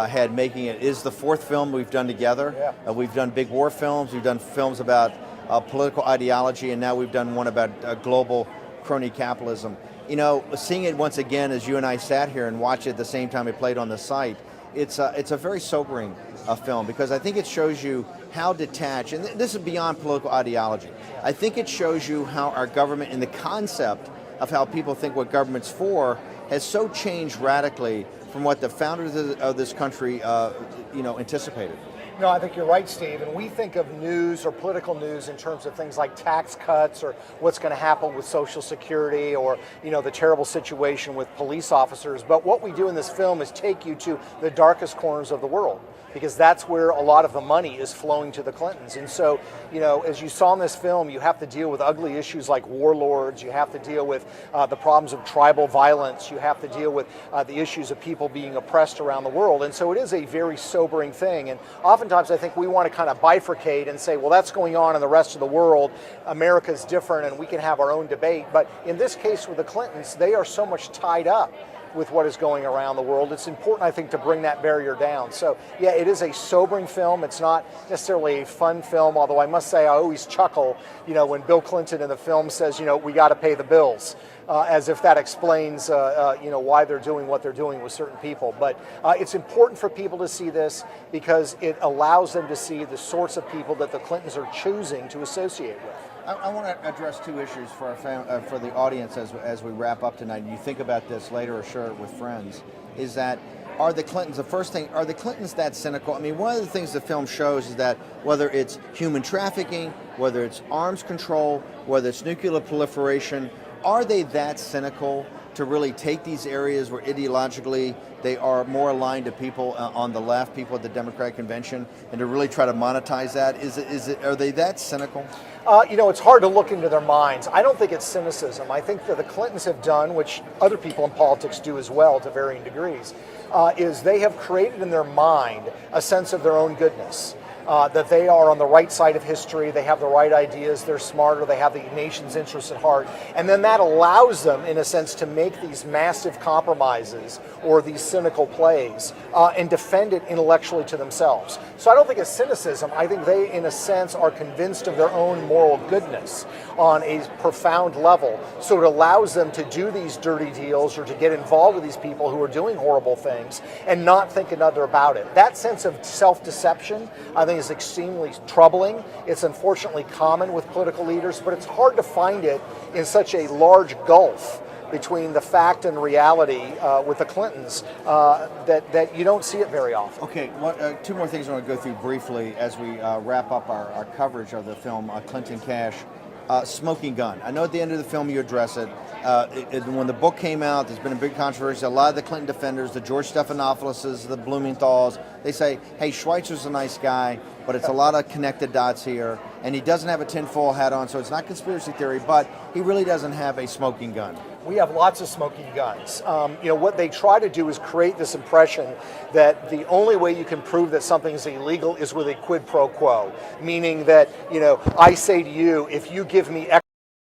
had making it. It is the fourth film we've done together. Yeah. We've done big war films. We've done films about political ideology, and now we've done one about global crony capitalism. You know, seeing it once again as you and I sat here and watched it at the same time it played on the site, it's a very sobering film, because I think it shows you how detached, and this is beyond political ideology. I think it shows you how our government and the concept of how people think what government's for has so changed radically from what the founders of this country, anticipated. No, I think you're right, Steve. And we think of news or political news in terms of things like tax cuts or what's going to happen with Social Security or, the terrible situation with police officers. But what we do in this film is take you to the darkest corners of the world, because that's where a lot of the money is flowing to the Clintons. And so, as you saw in this film, you have to deal with ugly issues like warlords. You have to deal with the problems of tribal violence. You have to deal with the issues of people being oppressed around the world. And so it is a very sobering thing. And oftentimes I think we want to kind of bifurcate and say, well, that's going on in the rest of the world. America's different and we can have our own debate. But in this case with the Clintons, they are so much tied up with what is going around the world. It's important, I think, to bring that barrier down. So, yeah, it is a sobering film. It's not necessarily a fun film, although I must say I always chuckle, when Bill Clinton in the film says, we got to pay the bills, as if that explains, why they're doing what they're doing with certain people. But it's important for people to see this because it allows them to see the sorts of people that the Clintons are choosing to associate with. I want to address two issues for for the audience as we wrap up tonight. And you think about this later or share it with friends. Is that are the Clintons, the first thing, are the Clintons that cynical? I mean, one of the things the film shows is that whether it's human trafficking, whether it's arms control, whether it's nuclear proliferation, are they that cynical to really take these areas where ideologically they are more aligned to people on the left, people at the Democratic Convention, and to really try to monetize that? Are they that cynical? It's hard to look into their minds. I don't think it's cynicism. I think that the Clintons have done, which other people in politics do as well to varying degrees, is they have created in their mind a sense of their own goodness. That they are on the right side of history, they have the right ideas, they're smarter, they have the nation's interests at heart, and then that allows them, in a sense, to make these massive compromises or these cynical plays and defend it intellectually to themselves. So I don't think it's cynicism. I think they, in a sense, are convinced of their own moral goodness on a profound level. So it allows them to do these dirty deals or to get involved with these people who are doing horrible things and not think another about it. That sense of self-deception, I think, is extremely troubling. It's unfortunately common with political leaders, but it's hard to find it in such a large gulf between the fact and reality with the Clintons that you don't see it very often. Okay, two more things I want to go through briefly as we wrap up our coverage of the film Clinton Cash. Smoking gun. I know at the end of the film you address it. When the book came out, there's been a big controversy. A lot of the Clinton defenders, the George Stephanophoulos, the Blumenthals, they say, hey, Schweitzer's a nice guy, but it's a lot of connected dots here, and he doesn't have a tinfoil hat on, so it's not conspiracy theory, but he really doesn't have a smoking gun. We have lots of smoking guns. What they try to do is create this impression that the only way you can prove that something is illegal is with a quid pro quo, meaning that, I say to you, if you give me